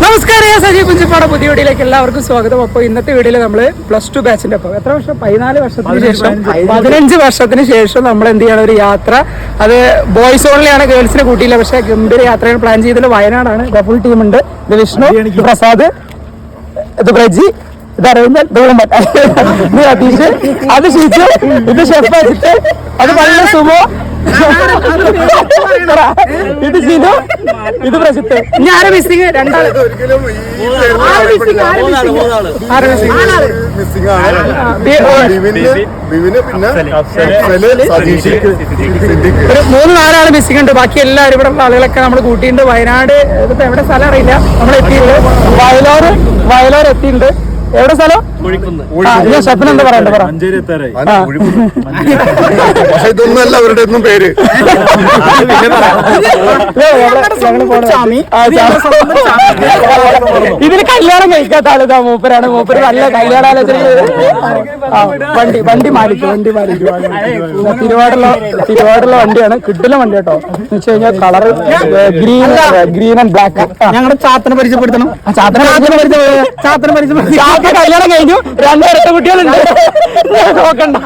നമസ്കാരം, സജീവ് കുഞ്ചിപ്പാട പുതിയ വീഡിയോയിലേക്ക് എല്ലാവർക്കും സ്വാഗതം. അപ്പോൾ ഇന്നത്തെ വീഡിയോയിൽ നമ്മൾ +2 ബാച്ചിന്റെ ഒപ്പം എത്ര വർഷം 14 വർഷത്തിന് ശേഷം 15 വർഷത്തിന് ശേഷം നമ്മൾ എന്ത് ചെയ്യണം, ഒരു യാത്ര. അത് ബോയ്സ് ഓൺലിയാണ്, ഗേൾസിനെ കൂട്ടിയില്ല. പക്ഷേ ഗംഭീര യാത്രകൾ പ്ലാൻ ചെയ്തത് വയനാടാണ്. ഫുൾ ടീമുണ്ട്. ഇത് വിഷ്ണു, ഇത് പ്രസാദ്, ഇത് പ്രജി, ഇത് അരവിന്ദൻ, ഇത് അതീഷ്, അത് ഷീച്ചു, ഇത് ഷെഫ് അജിത്ത്, അത് നല്ല സുമോ, ഇത് ജിനു, ഇത് പ്രജിത്ത്. ഇനി ആരെ മിസ്സിങ്? രണ്ടാള്. ഒരു 3-4 മിസ്സിംഗ് ഉണ്ട്. ബാക്കി എല്ലാവരും ഇവിടെ ഉള്ള ആളുകളൊക്കെ നമ്മൾ കൂട്ടിയിട്ടുണ്ട്. വയനാട് ഇതിപ്പോ എവിടെ സ്ഥലം അറിയില്ല, നമ്മൾ എത്തിയിട്ടുണ്ട്. വയലോർ എത്തിയിട്ടുണ്ട്. എവിടെ സ്ഥലം? ഷെഫിന് എന്താ പറയണ്ട? ഇതൊന്നല്ല അവരുടെ ഒന്നും പേര്. ഇതിന് കല്യാണം കഴിക്കാത്ത ആളിതാ മൂപ്പരാണ്. മൂപ്പര് നല്ല കല്യാണാലോചന. വണ്ടി മാലിക്കും. തിരുവാടുള്ള വണ്ടിയാണ്. കിട്ടില്ല വണ്ടി കേട്ടോ. എന്ന് വെച്ച് കഴിഞ്ഞാൽ കളറ് ഗ്രീൻ ആൻഡ് ബ്ലാക്ക്. ഞങ്ങളുടെ ചാത്തനെ പരിചയപ്പെടുത്തണം. ചാത്തനെ പരിചയപ്പെടുത്തി കല്യാണം കഴിഞ്ഞു. 2 ഇരട്ട കുട്ടികളുണ്ട്. നോക്കണ്ട.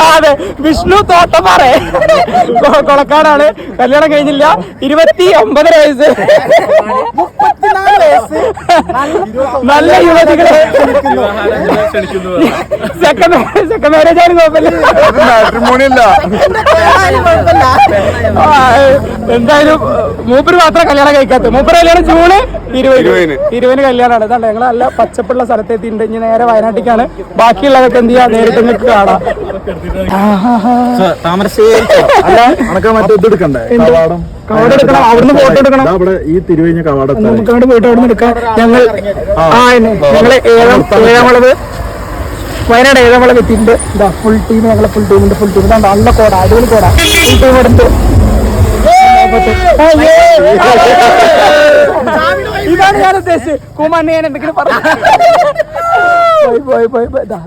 അതെ, വിഷ്ണു തോട്ടപ്പാറ കൊളക്കാടാണ്. കല്യാണം കഴിഞ്ഞില്ല. 29 വയസ്സ്. 34 വയസ്സ്. നല്ല യുവതികളെ. സെക്കൻഡ് മാരേജ് ആയാലും കുഴപ്പമില്ല. എന്തായാലും മൂപ്പര് മാത്രം കല്യാണം കഴിക്കാത്ത. മൂപ്പര് കല്യാണം ജൂൺ 20 കല്യാണമാണ്. ഇതാണ് ഞങ്ങൾ നല്ല പച്ചപ്പുള്ള സ്ഥലത്തെത്തിയിട്ടുണ്ട്. ഇനി നേരെ വയനാട്ടിലേക്കാണ്. ബാക്കിയുള്ളതൊക്കെ എന്ത് ചെയ്യാ, നേരിട്ട് നിങ്ങൾക്ക് കാണാം. കവാടം എടുക്കണം, അവിടുന്ന് ഫോട്ടോ എടുക്കണം. നമുക്ക് പോയിട്ട് അവിടുന്ന് എടുക്കാം. ഞങ്ങള് ഏഴാമളവ് വയനാട് ഏഴാമളവ് എത്തിയിട്ടുണ്ട്. ഇതാ ഫുൾ ടീം. ഞങ്ങളെ ഫുൾ ടീമുണ്ട്. ഇതാ നല്ല കോട, അടിപൊളി കോട. ഫുൾ ടീം എടുത്ത് ഇതാണ് ഞാൻ ഉദ്ദേശിച്ചത്. കൂമാണ്ണി ഞാൻ എന്തെങ്കിലും പറഞ്ഞു.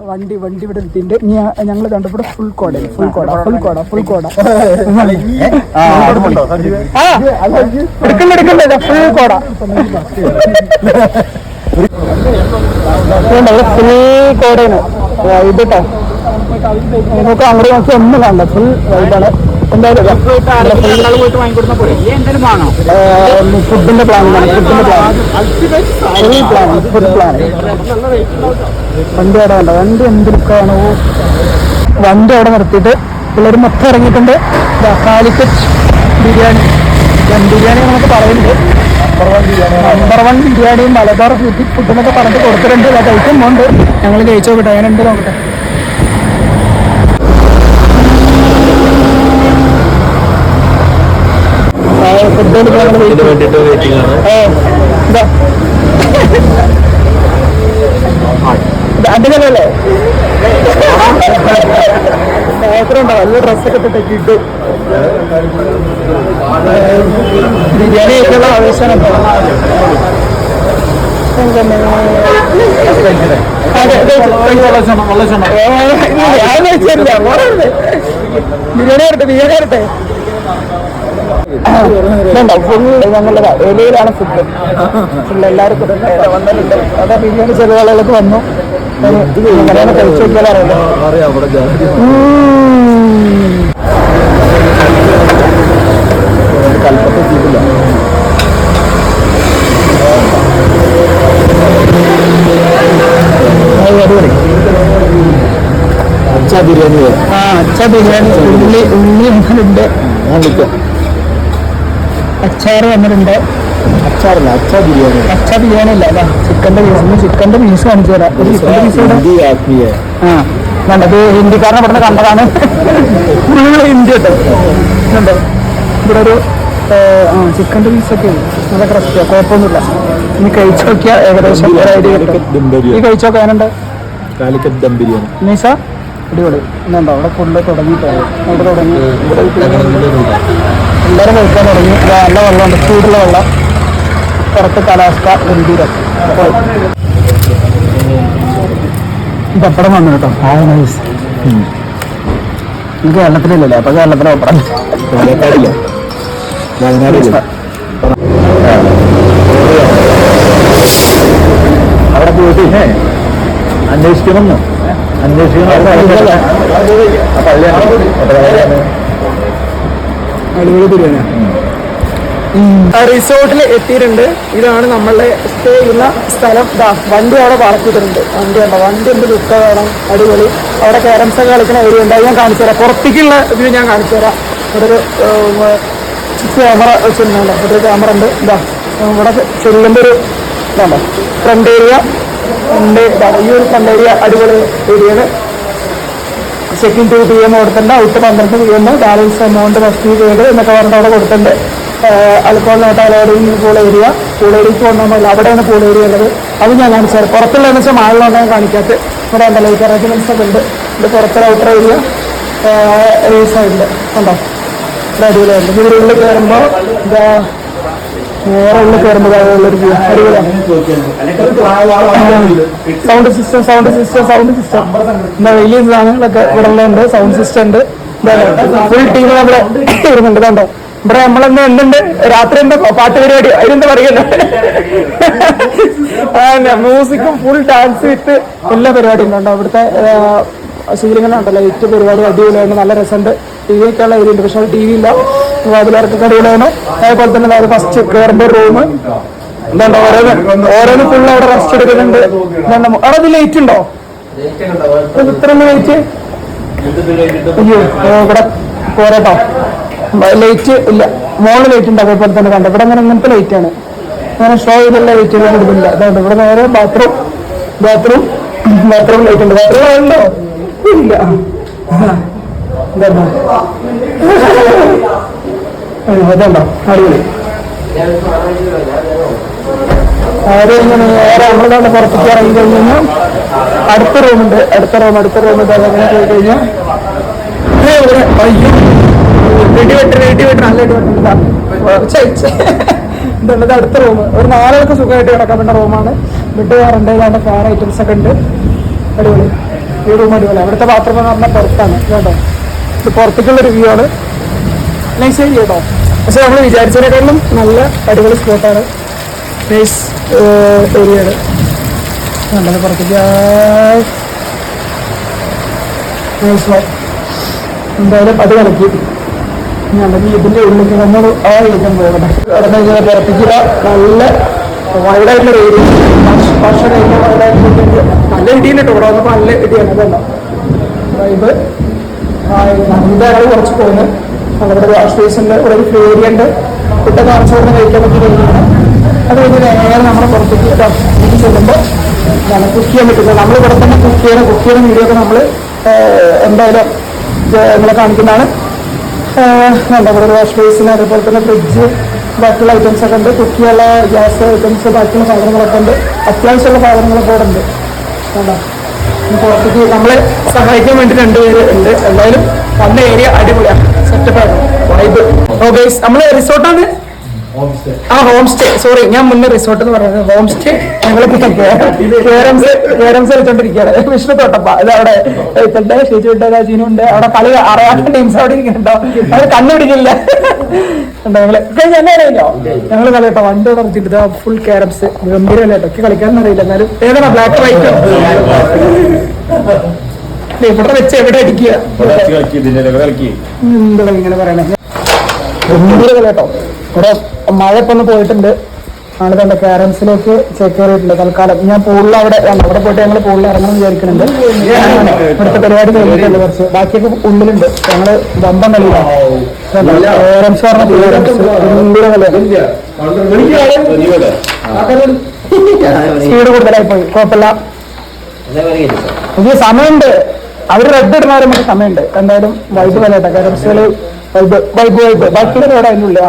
വണ്ടി ഇവിടെ എത്തിയിട്ടുണ്ട്. ഞങ്ങൾ കണ്ടപ്പോൾ ഫുൾ കോട. എടുക്കണ്ട. ഫുൾ കോട. ഫുൾ കോടയാണ് ഇത് കേട്ടോ. നമുക്ക് അങ്ങോട്ട് നോക്കി ഒന്നും കാണണ്ട. ഫുൾ വൈബാണ്. എന്തായാലും ഫുഡിന്റെ പ്ലാൻ വണ്ടി അവിടെ വേണ്ട. വണ്ടി എന്തിനൊക്കെയാണോ വണ്ടി അവിടെ നിർത്തിയിട്ട് പിള്ളേർ മൊത്തം ഇറങ്ങിയിട്ടുണ്ട്. കാലിക്കറ്റ് ബിരിയാണി, ബിരിയാണി നമുക്ക് പറയുന്നുണ്ട്. നമ്പർ 1 ബിരിയാണിയും മലബാർ ഫുഡെന്നൊക്കെ പറഞ്ഞിട്ട് കൊടുത്തിട്ടുണ്ട്. കഴിക്കുമ്പോണ്ട് ഞങ്ങൾ കഴിച്ചു നോക്കട്ടെ, അതിനുണ്ട് നോക്കട്ടെ. അടിപൊളിയല്ലേ? എത്രയുണ്ടോ? വലിയ ഡ്രസ്സൊക്കെ ഇട്ടിട്ട് ബിരിയാണി കഴിക്കാനുള്ള ആവേശമാണ്. ബിരിയാണി വരട്ടെ. ഞങ്ങളുടെ എലയിലാണ് ഫുഡ്. ഫുൾ എല്ലാവരും വന്നിട്ടുണ്ട്. അതാ ബിരിയാണി ചെറിയ ആളുകളൊക്കെ വന്നു. എങ്ങനെയാണ് കഴിച്ചു നോക്കിയാൽ അറിയാം. കൽപ്പത്തില്ല ബിരിയാണി. ബിരിയാണി ഉള്ളി വന്നിട്ടുണ്ട്. അച്ചാറ് വന്നിട്ടുണ്ട്. ബിരിയാണി അല്ല, അതാ ചിക്കന്റെ പീസ് കാണിച്ചു തരാം. ഒരു ചിക്കന്റെ പീസ് അത് ഹിന്ദിക്കാരനെ ഇവിടുന്ന് കണ്ടതാണ്. ഹിന്ദി കേട്ടോ. ഇവിടെ ഒരു ചിക്കന്റെ പീസൊക്കെ നല്ല ക്രസ്റ്റിയാ, കുഴപ്പമൊന്നുമില്ല. ഇനി കഴിച്ചു നോക്കിയാൽ ഏകദേശം ഒരു ഐഡിയ കിട്ടും. ഈ കഴിച്ചു നോക്കാനുണ്ട്. കാലിക്കറ്റ് ദം ബിരിയാണി മീസ അടിപൊളി. ഇന്നുണ്ടോ അവിടെ ഫുള്ള് തുടങ്ങിയിട്ടാണ്. അവിടെ തുടങ്ങി എല്ലാവരും കഴിക്കാൻ തുടങ്ങി. നല്ല വെള്ളമുണ്ട്, ചൂടുള്ള വെള്ളം. പുറത്ത് കാലാവസ്ഥ ഗംഭീരം. പപ്പടം വന്നു കേട്ടോ. നൈസ്. ഇത് കേരളത്തിലല്ലേ? അപ്പൊ കേരളത്തിലെ പപ്പടം. വയനാട് പിന്നെ അന്വേഷിക്കണം. അടിപൊളി ബിരിയാണിയാണ്. റിസോർട്ടിൽ എത്തിയിട്ടുണ്ട്. ഇതാണ് നമ്മളെ സ്റ്റേ ചെയ്യുന്ന സ്ഥലം. വണ്ടി അവിടെ പാർക്ക് ചെയ്തിട്ടുണ്ട്. വണ്ടി ഉണ്ടോ? വണ്ടി എന്ത് ലുക്ക് വേണം, അടിപൊളി. അവിടെ ക്യാരംസ് ഒക്കെ കളിക്കുന്ന ഏരിയ ഉണ്ട്. അത് ഞാൻ കാണിച്ചു തരാം. പുറത്തേക്കുള്ള വ്യൂ ഞാൻ കാണിച്ചു തരാം. ഇവിടെ ഒരു ക്യാമറ വെച്ചിട്ടുണ്ടോ? ഇവിടെ ഒരു ക്യാമറ ഉണ്ട്. ഇവിടെ ചെല്ലുമ്പോൾ ഒരു ഇതാണോ ഫ്രണ്ട് ഏരിയ ഉണ്ട്. ഈ ഒരു ഫ്രണ്ട് ഏരിയ അടിപൊളി ഏരിയയാണ്. ചെക്കിൻ 2 PM കൊടുത്തിട്ടുണ്ട്. Out 12 PM. Balance amount first ചെയ്ത് എന്നൊക്കെ പറഞ്ഞിട്ട് അവിടെ കൊടുത്തിട്ടുണ്ട്. അൽക്കോളിനായിട്ട് അലോഡിങ് പൂൾ ഏരിയക്ക് കൊണ്ടുപോകുമ്പോൾ അവിടെയാണ് പൂൾ ഏരിയ ഉള്ളത്. അത് ഞാൻ കാണിച്ചാൽ പുറത്തുള്ളതെന്ന് വെച്ചാൽ മാളിലുണ്ടെങ്കിൽ കാണിക്കാത്ത ഇവിടെ ഉണ്ടല്ലോ ഈ അറേഞ്ച്മെൻറ്റ്സ് ഒക്കെ ഉണ്ട്. ഇത് പുറത്തൊരു ഔട്ടർ ഏരിയ ഈ സൈഡിൽ ഉണ്ടോ? ഇവിടെ അടിപൊളിയായിട്ട് ഇതിൻ്റെ ഉള്ളിൽ കയറുമ്പോൾ എന്താ നേരെ ഉള്ളിൽ കയറുമ്പോൾ ഉള്ളൊരു വ്യൂ അടിപൊളിയാണ്. സൗണ്ട് സിസ്റ്റം എന്താ വലിയ സാധനങ്ങളൊക്കെ ഇവിടെ ഉള്ളുണ്ട്. സൗണ്ട് സിസ്റ്റം ഉണ്ട്. ഫുൾ ടീം നമ്മളെ വരുന്നുണ്ട്. കണ്ടോ ഇവിടെ നമ്മളെന്താ എന്തുണ്ട് രാത്രി എന്താ പാട്ട് പരിപാടി അതിനെന്താ പറയുന്നത്? മ്യൂസിക്കും ഫുൾ ഡാൻസ് വിത്ത് എല്ലാ പരിപാടിയും ഉണ്ടോ. ഇവിടുത്തെ സീലിങ്ങനുണ്ടല്ലോ ലൈറ്റ് പരിപാടി അടിപൊളിയാണ്. നല്ല രസമുണ്ട്. ടി വി ഒക്കെ ഉള്ള ഏരിയ ഉണ്ട്. പക്ഷെ ടി വി ഇല്ല. അതിലർക്ക് അടിപൊളിയാണ്. അതേപോലെ തന്നെ അത് ഫസ്റ്റ് കയറുമ്പോൾ റൂം എന്താണ്ടോ ഓരോന്ന് ഫുൾ അവിടെ റെസ്റ്റ് എടുക്കുന്നുണ്ട്. അവിടെ അത് ലൈറ്റ് ഉണ്ടോ? ഇത്രയൊന്നും ലൈറ്റ് അയ്യോ ഇവിടെ പോരാട്ടോ. ലൈറ്റ് ഇല്ല. മോളിൽ ലൈറ്റ് ഉണ്ട്. അതേപോലെ തന്നെ കണ്ടോ ഇവിടെ അങ്ങനെ ഇങ്ങനത്തെ ലൈറ്റ് ആണ്. അങ്ങനെ ഷോ ചെയ്തുള്ള ലൈറ്റുകൾ കൊടുക്കുന്നില്ല. അതുകൊണ്ട് ഇവിടെ നേരെ ബാത്റൂം ലൈറ്റ് ഉണ്ട്. ബാത്റൂം ഉണ്ടോ? ഇല്ല. അതുണ്ടോ അടിപൊളി. അത് ഇങ്ങനെ നേരെ നമ്മളിതാണ് പുറത്തേക്ക് ഇറങ്ങി കഴിഞ്ഞാൽ അടുത്ത റൂമുണ്ട്. അടുത്ത റൂം അങ്ങനെ പോയി കഴിഞ്ഞാൽ അയ്യോ വെടിവെട്ട് നല്ല ഇതുള്ളത് അടുത്ത റൂം. ഒരു 4 ആൾക്ക് സുഖമായിട്ട് കിടക്കാൻ പറ്റുന്ന റൂമാണ്. ബെഡ് വേറുണ്ട്. ഏതാണ്ട് ഫാൻ ഐറ്റംസ് ഒക്കെ ഉണ്ട്. അടിപൊളി. ഈ റൂം അടിപൊളി. അവിടുത്തെ ബാത്റൂം എന്ന് പറഞ്ഞാൽ പുറത്താണ് കേട്ടോ. ഇത് പുറത്തേക്കുള്ളൊരു വ്യൂ ആണ്. നൈസ് ഏരിയ കേട്ടോ. പക്ഷെ നമ്മൾ വിചാരിച്ചതിനേക്കാളും നല്ല അടിപൊളി സ്പോട്ടാണ്. നൈസ് ഏരിയയാണ്. നല്ലത് പുറത്തേക്ക് നൈസ്. എന്തായാലും അത് കളിക്കും. അല്ലെങ്കിൽ ഇതിന്റെ ഉള്ളിലേക്ക് നമ്മൾ ആ ഏരിയക്കാൻ പോകണം. അവിടെ പുറത്തേക്ക് നല്ല വൈഡായിട്ടുള്ള ഏരിയ. ഭക്ഷണ ഏരിയ വൈഡായിട്ട് നല്ല ഇടിയുണ്ട് കേട്ടോ. ഇവിടെ വന്നപ്പോൾ നല്ല ഇടിയാണ്. അതല്ല വൈബ്. എന്തായാലും കുറച്ച് പോകുന്നത് അവിടെ വാഷ് ബേസിൻ്റെ ഇവിടെ ഒരു ഫ്രീ ഏരിയ ഉണ്ട്. ഫുഡ് കാണിച്ചുകൊണ്ട് കഴിക്കാൻ പറ്റിയ ഏരിയയാണ്. അത് കഴിഞ്ഞ് നേരെ നമ്മുടെ പുറത്തേക്ക് ചെല്ലുമ്പോൾ കുക്ക് ചെയ്യാൻ പറ്റുന്നത്. നമ്മൾ ഇവിടെ തന്നെ കുക്ക് ചെയ്യുന്ന വീഡിയോ ഒക്കെ നമ്മൾ എന്തായാലും നമ്മളെ കാണിക്കുന്നതാണ്. എന്താ പറയുക ഒരു വാഷ് ബേസിന് അതേപോലെ തന്നെ ഫ്രിഡ്ജ് ബാക്കിയുള്ള ഐറ്റംസ് ഒക്കെ ഉണ്ട്. കുക്ക് ചെയ്യാനുള്ള ഗ്യാസ് ഐറ്റംസ് ബാക്കിയുള്ള സാധനങ്ങളൊക്കെ ഉണ്ട്. അത്യാവശ്യമുള്ള സാധനങ്ങളൊക്കെ ഇവിടെ ഉണ്ട്. വേണ്ട പുറത്തേക്ക് നമ്മളെ സഹായിക്കാൻ വേണ്ടി 2 പേര് ഉണ്ട്. എന്തായാലും വന്ന ഏരിയ അടിപൊളിയാണ്. സെറ്റപ്പാണ് വൈബ്. ഓക്കെ നമ്മൾ റിസോർട്ടാണ്. Home stay. സോറി ഞാൻ മുന്നേ റിസോർട്ട് എന്ന് പറയുന്നത് ഹോം സ്റ്റേ. ഞങ്ങളിപ്പോ കേരംസ് വെച്ചോണ്ടിരിക്കുകയാണ്. വിഷ്ണു തോട്ടപ്പ ഇത് അവിടെ ഷീച്ചുണ്ട് ചീനുണ്ട്. അവിടെ കളി അറിയാത്ത ടീംസ് അവിടെ ഇരിക്കുന്നുണ്ടോ? അത് കണ്ടുപിടിക്കില്ല. ഞങ്ങള് കളി കേട്ടോ. വണ്ടി ഉറച്ചിട്ട് ഫുൾ ക്യാരംസ് ഗംഭീരല്ലേ കേട്ടോ. കളിക്കാനൊന്നും അറിയില്ല. എന്നാലും ഏതാണ് ബ്ലാക്ക് വൈറ്റ് ഇവിടെ വെച്ച് എവിടെ അടിക്കുക എന്താ ഇങ്ങനെ പറയണേ. ഗംഭീര കളി കേട്ടോ. ഇവിടെ മഴ ഇപ്പൊ ഒന്ന് പോയിട്ടുണ്ട്. ആണ് തന്നെ ക്യാരംസിലേക്ക് ചേക്കേറിയിട്ടുണ്ട് തൽക്കാലം. ഞാൻ പൂളിൽ അവിടെ പോയിട്ട് ഞങ്ങൾ പൂളിൽ ഇറങ്ങണം വിചാരിക്കുന്നുണ്ട്. ഇവിടുത്തെ പരിപാടി കഴിഞ്ഞിട്ടുണ്ട്. കുറച്ച് ബാക്കിയൊക്കെ ഉള്ളിലുണ്ട്. ഞങ്ങള് ബമ്പം കളിയിലാണ്. ക്യാരംസ് പറഞ്ഞ സ്പീഡ് കൂടുതലായി പോയി. കുഴപ്പമില്ല. ഇത് സമയമുണ്ട്. അവര് റെഡ് ഇടുന്നവരെ നമുക്ക് സമയമുണ്ട്. എന്തായാലും വൈബ് കളിയാട്ടെ. ക്യാരംസുകള് വൈബ് ബാക്കിയുള്ള പരിപാടി അതിനുള്ളിൽ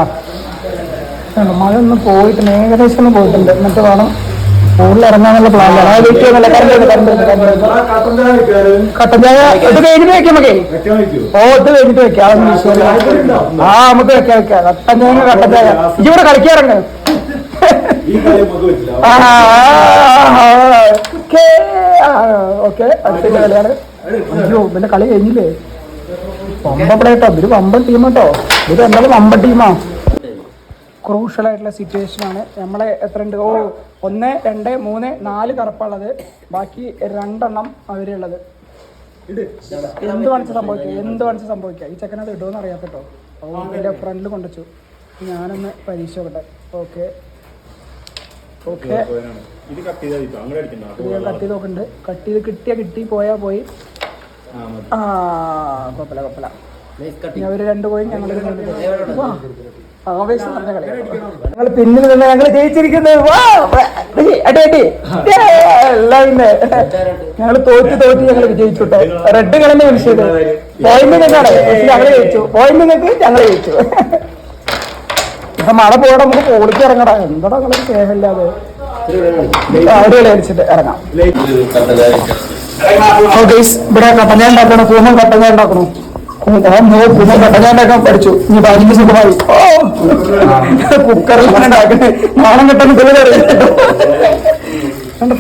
മഴ ഒന്ന് പോയിട്ട് ഏകദേശം ഒന്ന് പോയിട്ടുണ്ട്. എന്നിട്ട് വേണം കൂടുതൽ ഇറങ്ങാനുള്ള പ്ലാനിലാണ്. അത് വെയിറ്റ് ചെയ്യുന്നില്ല. കട്ടൻ ചായ ഇത് കഴിഞ്ഞിട്ട് വെക്കാം നമുക്കേ. ഇത് കഴിഞ്ഞിട്ട് വെക്കാം. അതൊന്നും വിഷയമില്ല. നമുക്ക് വെക്കാം. കട്ടൻ ചായ ഇവിടെ കളിക്കാറുണ്ട്. ഓക്കെ അടുത്ത കളിയാണ്. അയ്യോ പിന്നെ കളി കഴിഞ്ഞില്ലേ? വമ്പ പ്ലേട്ടോ. ഇതൊരു വമ്പൻ ടീം കേട്ടോ. ഇത് എന്തായാലും വമ്പൻ ടീമാ. ക്രൂഷ്യൽ ആയിട്ടുള്ള സിറ്റുവേഷനാണ്. നമ്മളെ എത്ര ഉണ്ട്? 1, 2, 3, 4 കറുപ്പുള്ളത്, ബാക്കി 2 അവരുള്ളത്. എന്ത് വേണിച്ച് സംഭവിക്കുക ഈ ചെക്കനത് ഇടുമെന്ന് അറിയാത്തട്ടോ. അപ്പോൾ എൻ്റെ ഫ്രണ്ടിൽ കൊണ്ടുവച്ചു. ഞാനൊന്ന് പരീക്ഷ നോക്കട്ടെ. ഓക്കെ ഇത് ഞാൻ കട്ട് ചെയ്ത് നോക്കുന്നുണ്ട്. കട്ട് ചെയ്ത് കിട്ടി പോയാൽ പോയി. കുഴപ്പമില്ല. അവര് 2 പോയി, ഞങ്ങൾ ആവേശം പറഞ്ഞ കളി. ഞങ്ങൾ പിന്നിൽ നിന്ന് ഞങ്ങൾ ജയിച്ചിരിക്കുന്നത്. ഞങ്ങൾ തോറ്റ് ഞങ്ങൾ വിജയിച്ചുട്ടോ. റെഡ് കളഞ്ഞ വിഷയം പോയിന്റ് നിങ്ങൾക്കാണ്. ഞങ്ങൾ ജയിച്ചു. ഇപ്പൊ മഴ പോടെ നമുക്ക് പോളിക്ക് ഇറങ്ങടാ. എന്താടാ നിങ്ങൾ സ്നേഹമില്ലാതെ അവിടെ കളിച്ചിട്ട് ഇറങ്ങാം. ഇവിടെ കട്ടഞ്ഞ ഉണ്ടാക്കണം. കൂമം കട്ടഞ്ഞ ഉണ്ടാക്കണം. കട്ടഞ്ഞാണ്ടാക്കാൻ പഠിച്ചു. ഇനി ഭാര്യക്ക് സുഖമായി. കുക്കറിൽ ഉണ്ടാക്കണേ. നാണം കെട്ടാൻ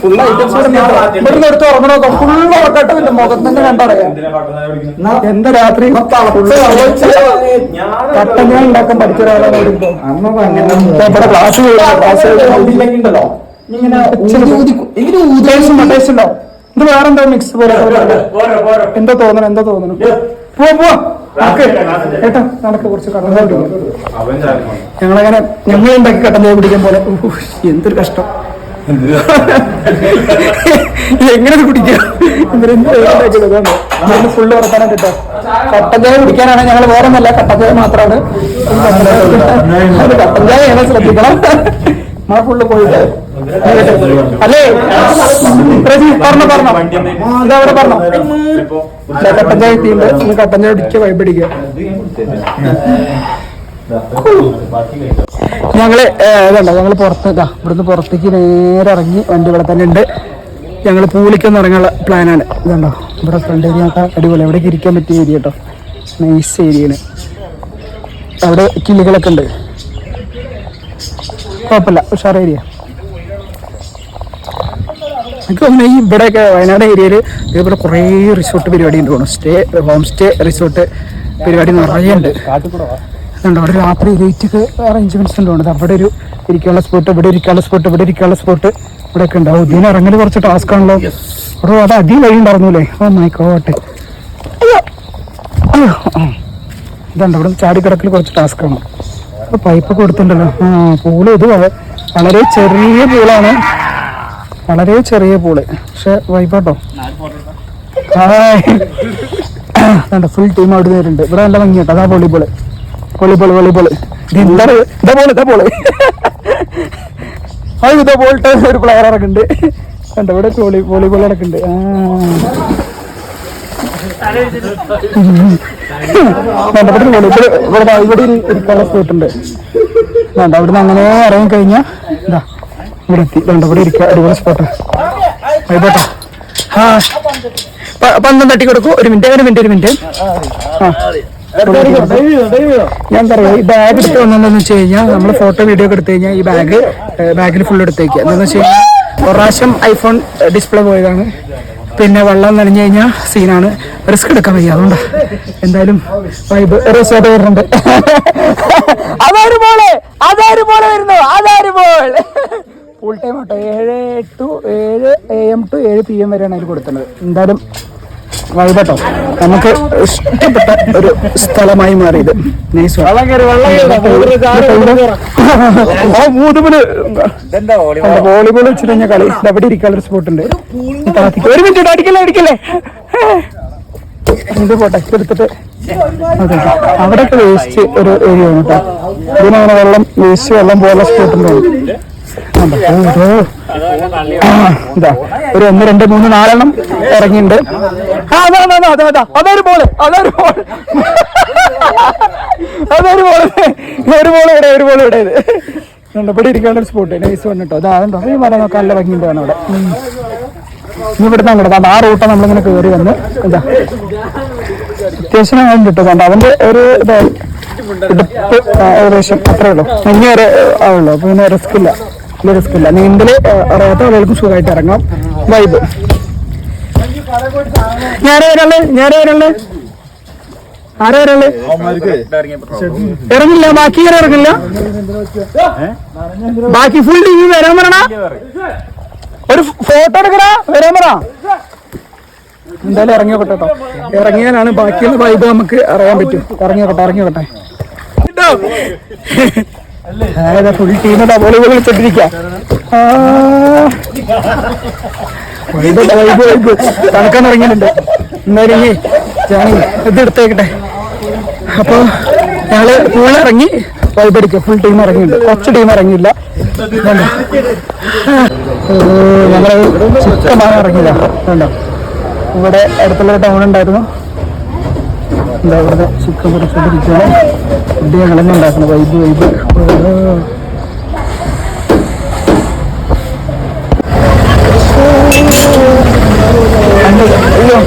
ഫുൾ ഐറ്റംസ് ഇവിടുന്ന് എടുത്ത് ഉറങ്ങണോ? ഫുള്ള് ഉറക്കട്ടില്ല. മുഖത്തന്നെ കണ്ടറിയാം. എന്താ രാത്രി കട്ടഞ്ഞ ഉണ്ടാക്കാൻ പഠിച്ച ഒരാളാണ്. ഇവിടെ ക്ലാസ് ഉണ്ടോ? ഇത് വേറെന്തോ മിക്സ് പോലെ എന്താ തോന്നുന്നു? കേട്ടോ നടക്ക് കുറച്ച് കട്ടൻ ചായ കുടിക്കാം. ഞങ്ങളുണ്ടാക്കി കട്ടൻ ചായ കുടിക്കാൻ പോലെ. എന്തൊരു കഷ്ടം. എങ്ങനെ കുടിക്കാം? ഫുള്ള് ഉറക്കാനാ കേട്ടോ. കട്ടൻ ചായ കുടിക്കാനാണ് ഞങ്ങൾ. വേറെ ഒന്നല്ല, കട്ടൻ ചായ മാത്രമാണ്. കട്ടൻ ചായ എങ്ങനെ ശ്രദ്ധിക്കണം. മഴ ഫുള്ള് പോയിട്ട് അല്ലേ? പറഞ്ഞോ ഇതവിടെ പറഞ്ഞോ. കട്ടൻ ചായ എത്തിയുണ്ട്. കട്ടൻ ചായ അടിക്കുക, വൈബടിക്കുക. ഞങ്ങള് ഇവിടുന്ന് പുറത്തേക്ക് നേരെ ഇറങ്ങി. വണ്ടി ഇവിടെ തന്നെ ഉണ്ട്. ഞങ്ങൾ പൂളിക്കൊന്ന് ഇറങ്ങാനുള്ള പ്ലാനാണ്. ഇതുണ്ടോ ഇവിടെ ഫ്രണ്ട് ഏരിയ അടിപൊളി. എവിടേക്ക് ഇരിക്കാൻ പറ്റിയ ഏരിയ കേട്ടോ. നൈസ് ഏരിയയാണ്. അവിടെ കിളികളൊക്കെ ഉണ്ട്. കുഴപ്പമില്ല, ഉഷാർ ഏരിയ. എനിക്ക് തോന്നുന്നു ഈ ഇവിടെയൊക്കെ വയനാട് ഏരിയയിൽ ഇതേപോലെ കുറേ റിസോർട്ട് പരിപാടി ഉണ്ട്. ഹോം സ്റ്റേ റിസോർട്ട് പരിപാടി നിറയെ ഉണ്ട്. അതുകൊണ്ട് അവിടെ രാത്രി ലൈറ്റൊക്കെ അറേഞ്ച്മെന്റ്സ് ഉണ്ട്. അവിടെ ഒരു ഇരിക്കാനുള്ള സ്പോട്ട്, ഇവിടെ ഇരിക്കാനുള്ള സ്പോട്ട് ഇവിടെയൊക്കെ ഉണ്ടാവും. ഇതിന് ഇറങ്ങൽ കുറച്ച് ടാസ്ക് ആണല്ലോ. അത് അധികം വഴി ഉണ്ടായിരുന്നൂലേ. ഓ മൈ ഗോഡ്. ഇതുണ്ട് ഇവിടെ ചാടിക്കിടക്കൽ കുറച്ച് ടാസ്ക് ആണ്. പൈപ്പ് കൊടുത്തിട്ടുണ്ടല്ലോ. പൂള് ഇത് വളരെ ചെറിയ പൂള് പക്ഷെ വൈബാട്ടോ. ഫുൾ ടീം അവിടെ വരുന്നുണ്ട്. ഇവിടെ നല്ല ഭംഗിയാട്ടോ. അതാ വോളിബോള്. ഇതാ ബോൾട്ട് ഒരു പ്ലെയർ ഇറക്കുന്നുണ്ട്. കണ്ടോ ഇവിടെ വോളിബോൾ ഇറക്കുന്നുണ്ട്. ഇവിടെ ഇരിക്കാനുള്ള സ്പോട്ട് ഉണ്ട്. അവിടുന്ന് അങ്ങനെ ഇറങ്ങി കഴിഞ്ഞാൽ ഇതാ ഇവിടെ എത്തി. ഇവിടെ ഇരിക്കുക. അടിപൊളി സ്പോട്ട്. ആയിക്കോട്ടെ. പന്തം തട്ടി കൊടുക്കും. ഒരു മിനിറ്റ്. ഞാൻ പറയാം, ഈ ബാഗ് എടുത്ത് വന്നതെന്ന് വെച്ച് കഴിഞ്ഞാൽ നമ്മൾ ഫോട്ടോ വീഡിയോ ഒക്കെ എടുത്തു കഴിഞ്ഞാൽ ഈ ബാഗിൽ ഫുൾ എടുത്തേക്കുക. എന്താണെന്ന് വെച്ച് കഴിഞ്ഞാൽ ഒരു പ്രാവശ്യം ഐഫോൺ ഡിസ്പ്ലേ പോയതാണ്. പിന്നെ വെള്ളം നനഞ്ഞു കഴിഞ്ഞാൽ സീനാണ്. റിസ്ക് എടുക്കാൻ വയ്യ. അതുകൊണ്ടാ എന്തായാലും വൈബ് റിസോർട്ട് വരുന്നുണ്ട്. അതാര് ബോൾ ഫുൾ ടൈം ആട്ടോ. 7 AM to 7 PM വരെയാണ് അതിൽ കൊടുക്കുന്നത്. എന്തായാലും വൈബട്ടോ. നമുക്ക് ഇഷ്ടപ്പെട്ട ഒരു സ്ഥലമായി മാറിയത്. നൈസ്. വോളിബോൾ വെച്ചിട്ട് കഴിഞ്ഞാൽ കളി അവിടെ ഇരിക്കാനുള്ള സ്പോട്ട് ഉണ്ട്. ഒരു മിനിറ്റ് അടിക്കല്ലേ. ഇത് പോട്ടെ എടുത്തിട്ട് അവിടെയൊക്കെ വേസ്റ്റ് ഒരു ഏരിയ ആണ് കേട്ടോ. ഇതിനങ്ങനെ വെള്ളം പോലെ സ്പോട്ട് ഉണ്ടാവും. ഇതാ ഒരു 1, 2, 3, 4 ഇറങ്ങിയിട്ടുണ്ട്. അതൊരു ബോള് ഇവിടെ ഇവിടെ ഇരിക്കാനുള്ള സ്പോട്ട്. നൈസ് വന്നിട്ടോ. അതാണ്ടോ ഈ മല നോക്കാൻ നല്ല ഭംഗിയുണ്ട് അവിടെ. ഇനി ഇവിടുന്ന് അങ്ങോട്ട് ആ റൂട്ട് നമ്മളിങ്ങനെ കയറി വന്ന് ഇതാ അത്യാവശ്യം കിട്ടും. കണ്ടോ അവന്റെ ഒരു ഇടുപ്പ് ഏകദേശം അത്രേ ഉള്ളൂ. ഇനി വരെ ആവുള്ളൂ. അപ്പൊ പിന്നെ റിസ്ക് ഇല്ല. നീന്തല് അറിയാത്ത ആളുകൾക്ക് സുഖമായിട്ട് ഇറങ്ങാം. വൈബ്. ഞാനേ ആരാ ഒരാള് ഇറങ്ങില്ല, ബാക്കി ആരും ഇറങ്ങില്ല, ബാക്കി ഫുൾ ടീം വരാൻ പറയണ, ഒരു ഫോട്ടോ എടുക്കടാ, വരാൻ പറ. എന്തായാലും ഇറങ്ങിയോട്ടെ കേട്ടോ, ഇറങ്ങിയാലാണ് ബാക്കിയുള്ള വൈബ് നമുക്ക് അറിയാൻ പറ്റും. ഇറങ്ങിയോട്ടെ ഫുൾ ടീം ഡബോളി വിളിച്ചോണ്ടിരിക്കുക. വൈബ് തണുക്കാൻ ഇറങ്ങിയിട്ടുണ്ട്. എന്നാലും ഇത് എടുത്തേക്കട്ടെ. അപ്പൊ ഞങ്ങള് ഫുൾ ഇറങ്ങി വൈബ് അടിക്കുക. ഫുൾ ടീം ഇറങ്ങിയിട്ടുണ്ട്, കുറച്ച് ടീം ഇറങ്ങിയില്ല. ഞങ്ങള് ചിക്കമാണ് ഇറങ്ങിയില്ല. കണ്ടോ, ഇവിടെ അടുത്തുള്ള ടൗൺ ഉണ്ടായിരുന്നു. എന്താ ഇവിടെ ചിക്കൻ പൊടിച്ചോണ്ടിരിക്കുകയാണ്. ഫുഡ് ഞങ്ങളെന്നെ ഉണ്ടാക്കണം. വൈബ് അയ്യോ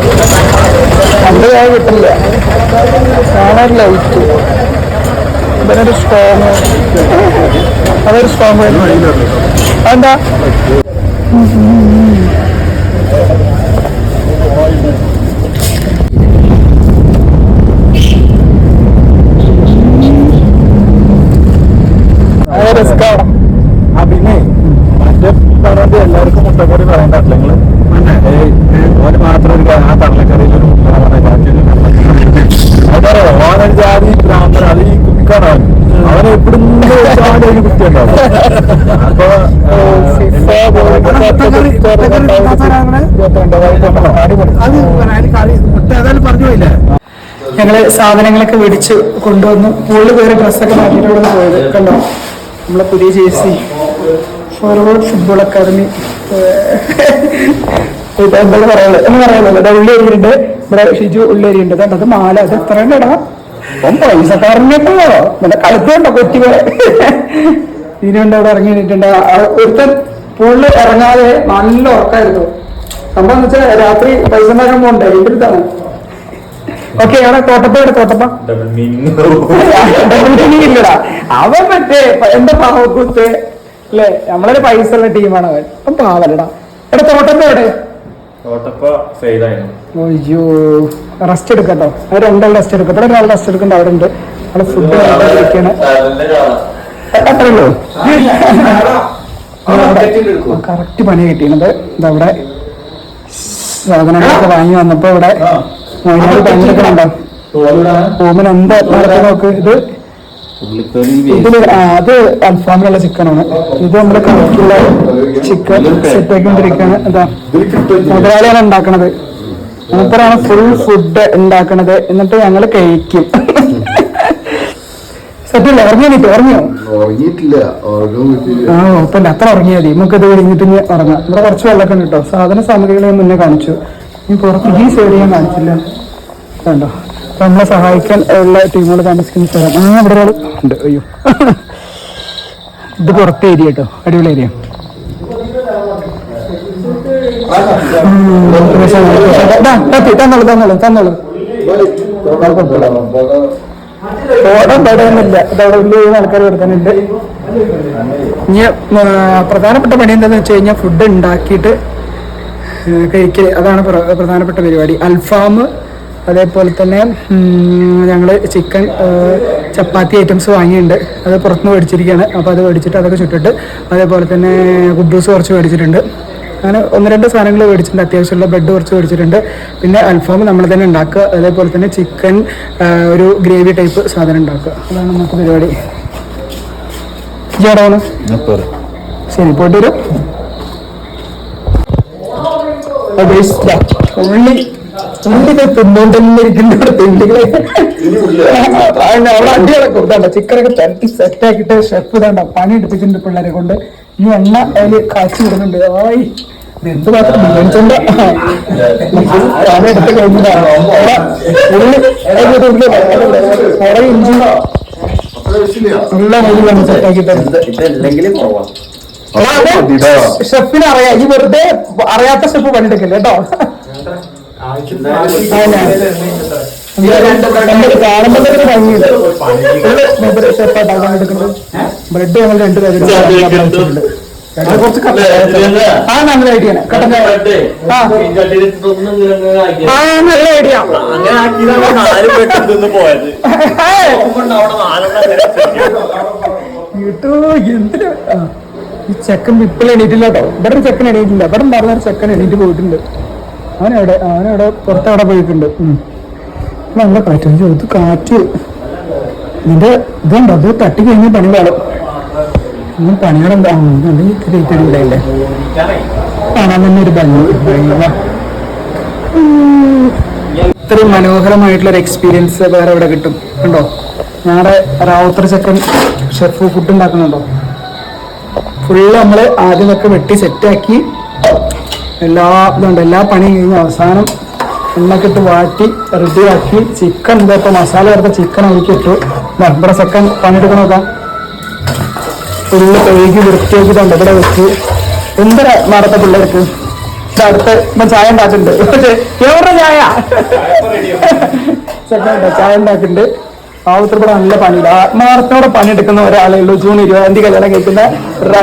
കണ്ടു ഞാൻ കിട്ടില്ല. കാണാൻ ലൈറ്റ് ഇവനൊരു സ്ട്രോങ്, അതൊരു സ്ട്രോങ് എന്താ പിന്നെ മറ്റേ പറഞ്ഞത് എല്ലാവർക്കും മുട്ടക്കറി പറയണ്ട. നിങ്ങള് ഓന് മാത്രം ഒരു ആ തള്ളക്കറിയിലൊരു അതറിയോ, ഓനൊരു ജാതി ബ്രാഹ്മണൻ, അത് ഈ കുക്കാണ്. അവനെ എവിടുന്ന് വെച്ചാലും അതിന് കുറ്റിയുണ്ടാവും. അപ്പൊ ഞങ്ങള് സാധനങ്ങളൊക്കെ മേടിച്ച് കൊണ്ടുവന്നു. കൂടുതൽ പേര് ഡ്രസ്സൊക്കെ മാറ്റിയിട്ടാണ് പോയത്. കണ്ടോ, നമ്മളെ പുതിയ ജേഴ്സി, ഫോർവേഡ് ഫുട്ബോൾ അക്കാദമി. എന്താണ് പറയാനുള്ളത്? ഇവിടെ ഉള്ളേരിയുണ്ട്, ഇവിടെ ഷിജു ഉള്ളേരിയുണ്ട്. അത് മാല, അത് എത്ര ഇടാ പൈസ പറഞ്ഞിട്ടോ. ഇവിടെ കളിപ്പുണ്ടോ കൊറ്റികളെ. ഇതിനുണ്ട് അവിടെ ഇറങ്ങിയിട്ടുണ്ട്. ഒരുത്തൻ പൂളിൽ ഇറങ്ങാതെ നല്ല ഉറക്കായിരുന്നു. സംഭവം എന്ന് വെച്ചാൽ രാത്രി പൈസ ഉണ്ടാക്കാൻ പോകണ്ടേ, എൻ്റെ അടുത്താണ്. ഓക്കെ, അവിടെ തോട്ടപ്പ ഇല്ലടാ. അവൻ മറ്റേ എന്താ പാവക്കൂത്ത് അല്ലേ, നമ്മളൊരു പൈസ ഉള്ള ടീമാണ് അവൻ. അപ്പം പാവല്ലടാ. എടാ തോട്ടപ്പ എവിടെ? അയ്യോ, റെസ്റ്റ് എടുക്കട്ടോ. അവർ രണ്ടാൾ റെസ്റ്റ് എടുക്കും. ഇവിടെ ഒരാൾ റെസ്റ്റ് എടുക്കണ്ട, അവിടെ ഉണ്ട്. അവിടെ ഫുഡ് കഴിക്കാണ്. അത്രേ ഉള്ളൂ. കറക്റ്റ് പണി കിട്ടിയത്. ഇതവിടെ സാധനങ്ങളൊക്കെ വാങ്ങി വന്നപ്പോ ഇവിടെ ഭയങ്കര റൂമിന് എന്താ നോക്ക്. അത് അൽഫാമിലുള്ള ചിക്കനാണ്. ഇത് നമ്മുടെ കണക്കുള്ള ചിക്കൻ സെറ്റാക്കിക്കൊണ്ടിരിക്കുകയാണ്. എന്താ മുതലാളിയാണ് ഉണ്ടാക്കണത്. മൂപ്പരാണ് ഫുൾ ഫുഡ് ഉണ്ടാക്കണത്. എന്നിട്ട് ഞങ്ങള് കഴിക്കും. സെറ്റല്ലേ? ഉറങ്ങിയോ? ആ കുഴപ്പമില്ല, അത്ര ഉറങ്ങിയാൽ മതി. നമുക്കിത് കഴിഞ്ഞിട്ട് ഇനി ഉറങ്ങാം. ഇവിടെ കുറച്ച് വെള്ളമൊക്കെ ഉണ്ട് കേട്ടോ. സാധന സാമഗ്രികളെ മുന്നേ കാണിച്ചു. ഈ പുറത്ത് ഈ സൈഡ് ഞാൻ കാണിച്ചില്ല. കണ്ടോ, അപ്പൊ നമ്മളെ സഹായിക്കാൻ ഉള്ള ടീമുകൾ താമസിക്കുന്ന സ്ഥലം. ഇവിടെ ഒരാൾ ഉണ്ട്. അയ്യോ, ഇത് പുറത്തെ ഏരിയ കേട്ടോ, അടിപൊളി ഏരിയ. തന്നോളൂ. ഓടാൻ പെടുന്നില്ല. ഇതവിടെ വലിയ ആൾക്കാർ കൊടുക്കുന്നുണ്ട്. ഇനി പ്രധാനപ്പെട്ട പണി എന്താണെന്ന് വെച്ച് കഴിഞ്ഞാൽ ഫുഡ് ഉണ്ടാക്കിയിട്ട് കഴിക്കൽ. അതാണ് പ്രധാനപ്പെട്ട പരിപാടി. അൽഫാം, അതേപോലെ തന്നെ ഞങ്ങൾ ചിക്കൻ ചപ്പാത്തി ഐറ്റംസ് വാങ്ങിയിട്ടുണ്ട്. അത് പുറത്തുനിന്ന് മേടിച്ചിരിക്കുകയാണ്. അപ്പോൾ അത് മേടിച്ചിട്ട് അതൊക്കെ ചുട്ടിട്ട്, അതേപോലെ തന്നെ കുബൂസ് കുറച്ച് മേടിച്ചിട്ടുണ്ട്. അങ്ങനെ 1-2 സാധനങ്ങൾ മേടിച്ചിട്ടുണ്ട്. അത്യാവശ്യമുള്ള ബ്രെഡ് കുറച്ച് മേടിച്ചിട്ടുണ്ട്. പിന്നെ അൽഫാം നമ്മൾ തന്നെ ഉണ്ടാക്കുക. അതേപോലെ തന്നെ ചിക്കൻ ഒരു ഗ്രേവി ടൈപ്പ് സാധനം ഉണ്ടാക്കുക. അതാണ് നമുക്ക് പരിപാടി. ചേട്ടാണ് ശരി, പോയിട്ട് വരും. അടി കിടക്കും. ഇതാണ്ട ചിക്കനൊക്കെ തരട്ടി സെറ്റാക്കിയിട്ട് ഷെഫ് ഇതാണ്ട പണി എടുപ്പിച്ചിട്ടുണ്ട് പിള്ളേരെ കൊണ്ട്. ഈ എണ്ണ അതില് കാച്ചി വിടുന്നുണ്ട്. ആയി എന്ത് മാത്രം ബിരിയാണിച്ചോണ്ട് എടുത്ത് കഴിഞ്ഞതാണ്. ഇഞ്ചി നല്ല നെയ്യാണ് സെറ്റാക്കിയിട്ട്. ഷെഫിന് അറിയാം. ഈ വെറുതെ അറിയാത്ത ഷെഫ് പണിയെടുക്കില്ല കേട്ടോ. ബ്രെഡ് ഞങ്ങൾ 2 പേര്. കുറച്ച് ആ നല്ല ഐഡിയ ആണ്. കട്ടൻ ചായ ആ നല്ല ഐഡിയ. എന്തിനാ ഈ ചെക്കൻ ഇപ്പോൾ എണീറ്റില്ല കേട്ടോ. ഇവിടെ ചെക്കൻ എണീറ്റില്ല. ഇവിടെ ഉണ്ടായിരുന്ന ചെക്കൻ എണീറ്റ് പോയിട്ടുണ്ട്. അവനവിടെ പുറത്തവിടെ പോയിട്ടുണ്ട്. നല്ല കാറ്റ്. ഇത് കാറ്റ് ഇതിന്റെ ഇതുണ്ടോ? അത് തട്ടി കഴിഞ്ഞ് പണി വേണം. പണികളെന്താ ലേറ്റല്ലേ കാണാൻ തന്നെ ഒരു ഭംഗി. ഇത്രയും മനോഹരമായിട്ടുള്ളൊരു എക്സ്പീരിയൻസ് വേറെ ഇവിടെ കിട്ടും. കണ്ടോ, ഞങ്ങളുടെ റാവുത്തർ ചെക്കൻ ഷെഫ് ഫുഡ് ഉണ്ടാക്കുന്നുണ്ടോ? ഫുള്ള് നമ്മള് ആദ്യമൊക്കെ വെട്ടി സെറ്റാക്കി എല്ലാ പണിയും കഴിഞ്ഞ് അവസാനം എണ്ണക്കിട്ട് വാട്ടി റെഡിയാക്കി ചിക്കൻ ഇതൊക്കെ മസാല ചേർത്ത ചിക്കൻ അതിലേക്ക് ഇട്ടു. ഇവിടെ ചെക്കൻ പണിയെടുക്കാൻ നോക്കാം. ഫുള്ള് കഴുകി വൃത്തിയാക്കിയിട്ടുണ്ട്. ഇവിടെ വെച്ച് എന്തൊരു നടത്ത പിള്ളേർക്ക് അടുത്ത് ഇപ്പം ചായ ഉണ്ടാക്കുന്നുണ്ട്. എവിടെ ചായ ചെക്കൻ ചായ ഉണ്ടാക്കുന്നുണ്ട്. റാവുത്തർ നല്ല പണിയില്ല. ആത്മാർത്ഥത്തോടെ പണിയെടുക്കുന്ന ഒരാളേ ഉള്ളൂ. ജൂൺ 20 തീയതി കല്യാണം കഴിക്കുന്ന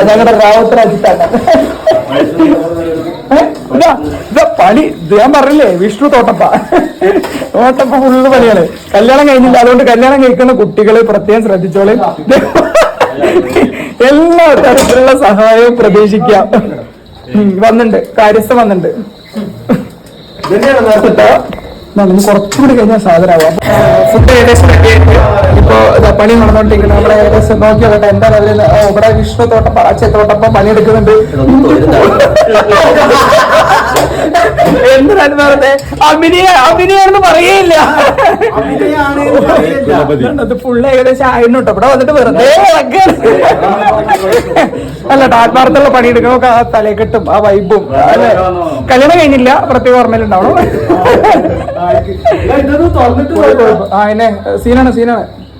ഞങ്ങളുടെ റാവുത്തർ അജിത്താണ്. പണി ഞാൻ പറഞ്ഞില്ലേ, വിഷ്ണു തോട്ടപ്പ ഫുള്ള് പണിയാണ്. കല്യാണം കഴിഞ്ഞില്ല, അതുകൊണ്ട് കല്യാണം കഴിക്കുന്ന കുട്ടികള് പ്രത്യേകം ശ്രദ്ധിച്ചോളെ. എല്ലാ തരത്തിലുള്ള സഹായവും പ്രതീക്ഷിക്കാം. വന്നിട്ടുണ്ട്, കാര്യസ്ഥ വന്നിട്ടുണ്ട്. കുറച്ചുകൂടി കഴിഞ്ഞാൽ സാധനമാവാം. ഫുഡ് ഏകദേശം റെഡിയായിട്ട് ഇപ്പൊ പണി നടന്നുകൊണ്ടിരിക്കുന്നത്. നമ്മളെ ഏകദേശം നോക്കി നോക്കട്ടെ എന്താണ് അതിൽ. ഇവിടെ വിഷ്ണു തോട്ടപ്പ അച്ഛത്തോട്ടപ്പം പണിയെടുക്കുന്നുണ്ട്. എന്തിനാണ് പറഞ്ഞത്? അഭിനയാണെന്ന് പറയേയില്ല. അത് ഫുള്ള് ഏകദേശം ആയിരുന്നു കേട്ടോ. ഇവിടെ വന്നിട്ട് വെറുതെ അല്ല, ആത്മാർത്ഥമുള്ള പണിയെടുക്കണമൊക്കെ ആ തലക്കെട്ടും ആ വൈബും അല്ലെ. കല്യാണം കഴിഞ്ഞില്ല, പ്രത്യേക ഓർമ്മയിലുണ്ടാവണം. ആ എന്നെ സീനാണ്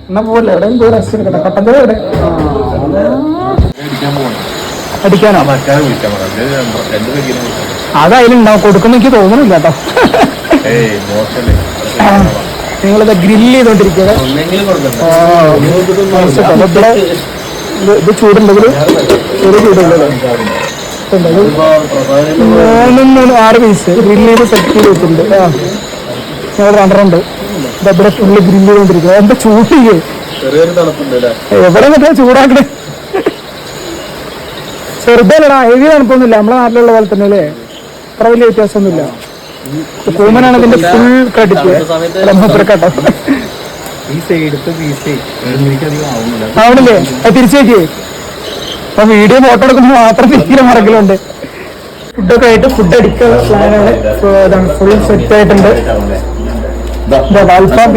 എന്നാ പോലെ എവിടെയും പോയി റെസ്റ്റ് എടുക്കട്ടെ. കട്ടൻ എവിടെ അടിക്കാനോ? അതതിലുണ്ടാവും, കൊടുക്കുന്ന എനിക്ക് തോന്നുന്നില്ല കേട്ടോ. നിങ്ങളിത് ഗ്രില്ല് ചെയ്തോണ്ടിരിക്കുക. ഇത് ചൂടുണ്ടെങ്കിൽ ഒരു ചൂടുണ്ടല്ലോ. 6 പീസ് ഗ്രില്ല് ചെയ്ത് സെറ്റ് ചെയ്ത് വെച്ചിട്ടുണ്ട്. ഞങ്ങൾ 2 ഇതവിടെ ഫുള്ള് ഗ്രില്ല് ചെയ്തോണ്ടിരിക്കുക. എന്താ ചൂട് ചെയ്യേ എവിടെ മറ്റേ ചൂടാക്കണേ? ചെറുതല്ലടാ, ഹെവി തണുപ്പൊന്നുമില്ല. നമ്മളെ നാട്ടിലുള്ള പോലെ തന്നെ അല്ലേ, അത്ര വലിയ വ്യത്യാസമൊന്നുമില്ല. കൂമനാണ് ഇതിന്റെ ഫുൾ ക്രെഡിറ്റ്. കേട്ടോ ആവണില്ലേ? തിരിച്ചേക്ക് അപ്പൊ വീഡിയോ ഫോട്ടോ എടുക്കുമ്പോൾ മാത്രം തിരിക്കലും മറക്കലുണ്ട്. ഫുഡൊക്കെ ആയിട്ട് ഫുഡ് അടിക്കാനുള്ള പ്ലാനാണ്. ഫുൾ സെറ്റ് ആയിട്ടുണ്ട്. അൽഫാം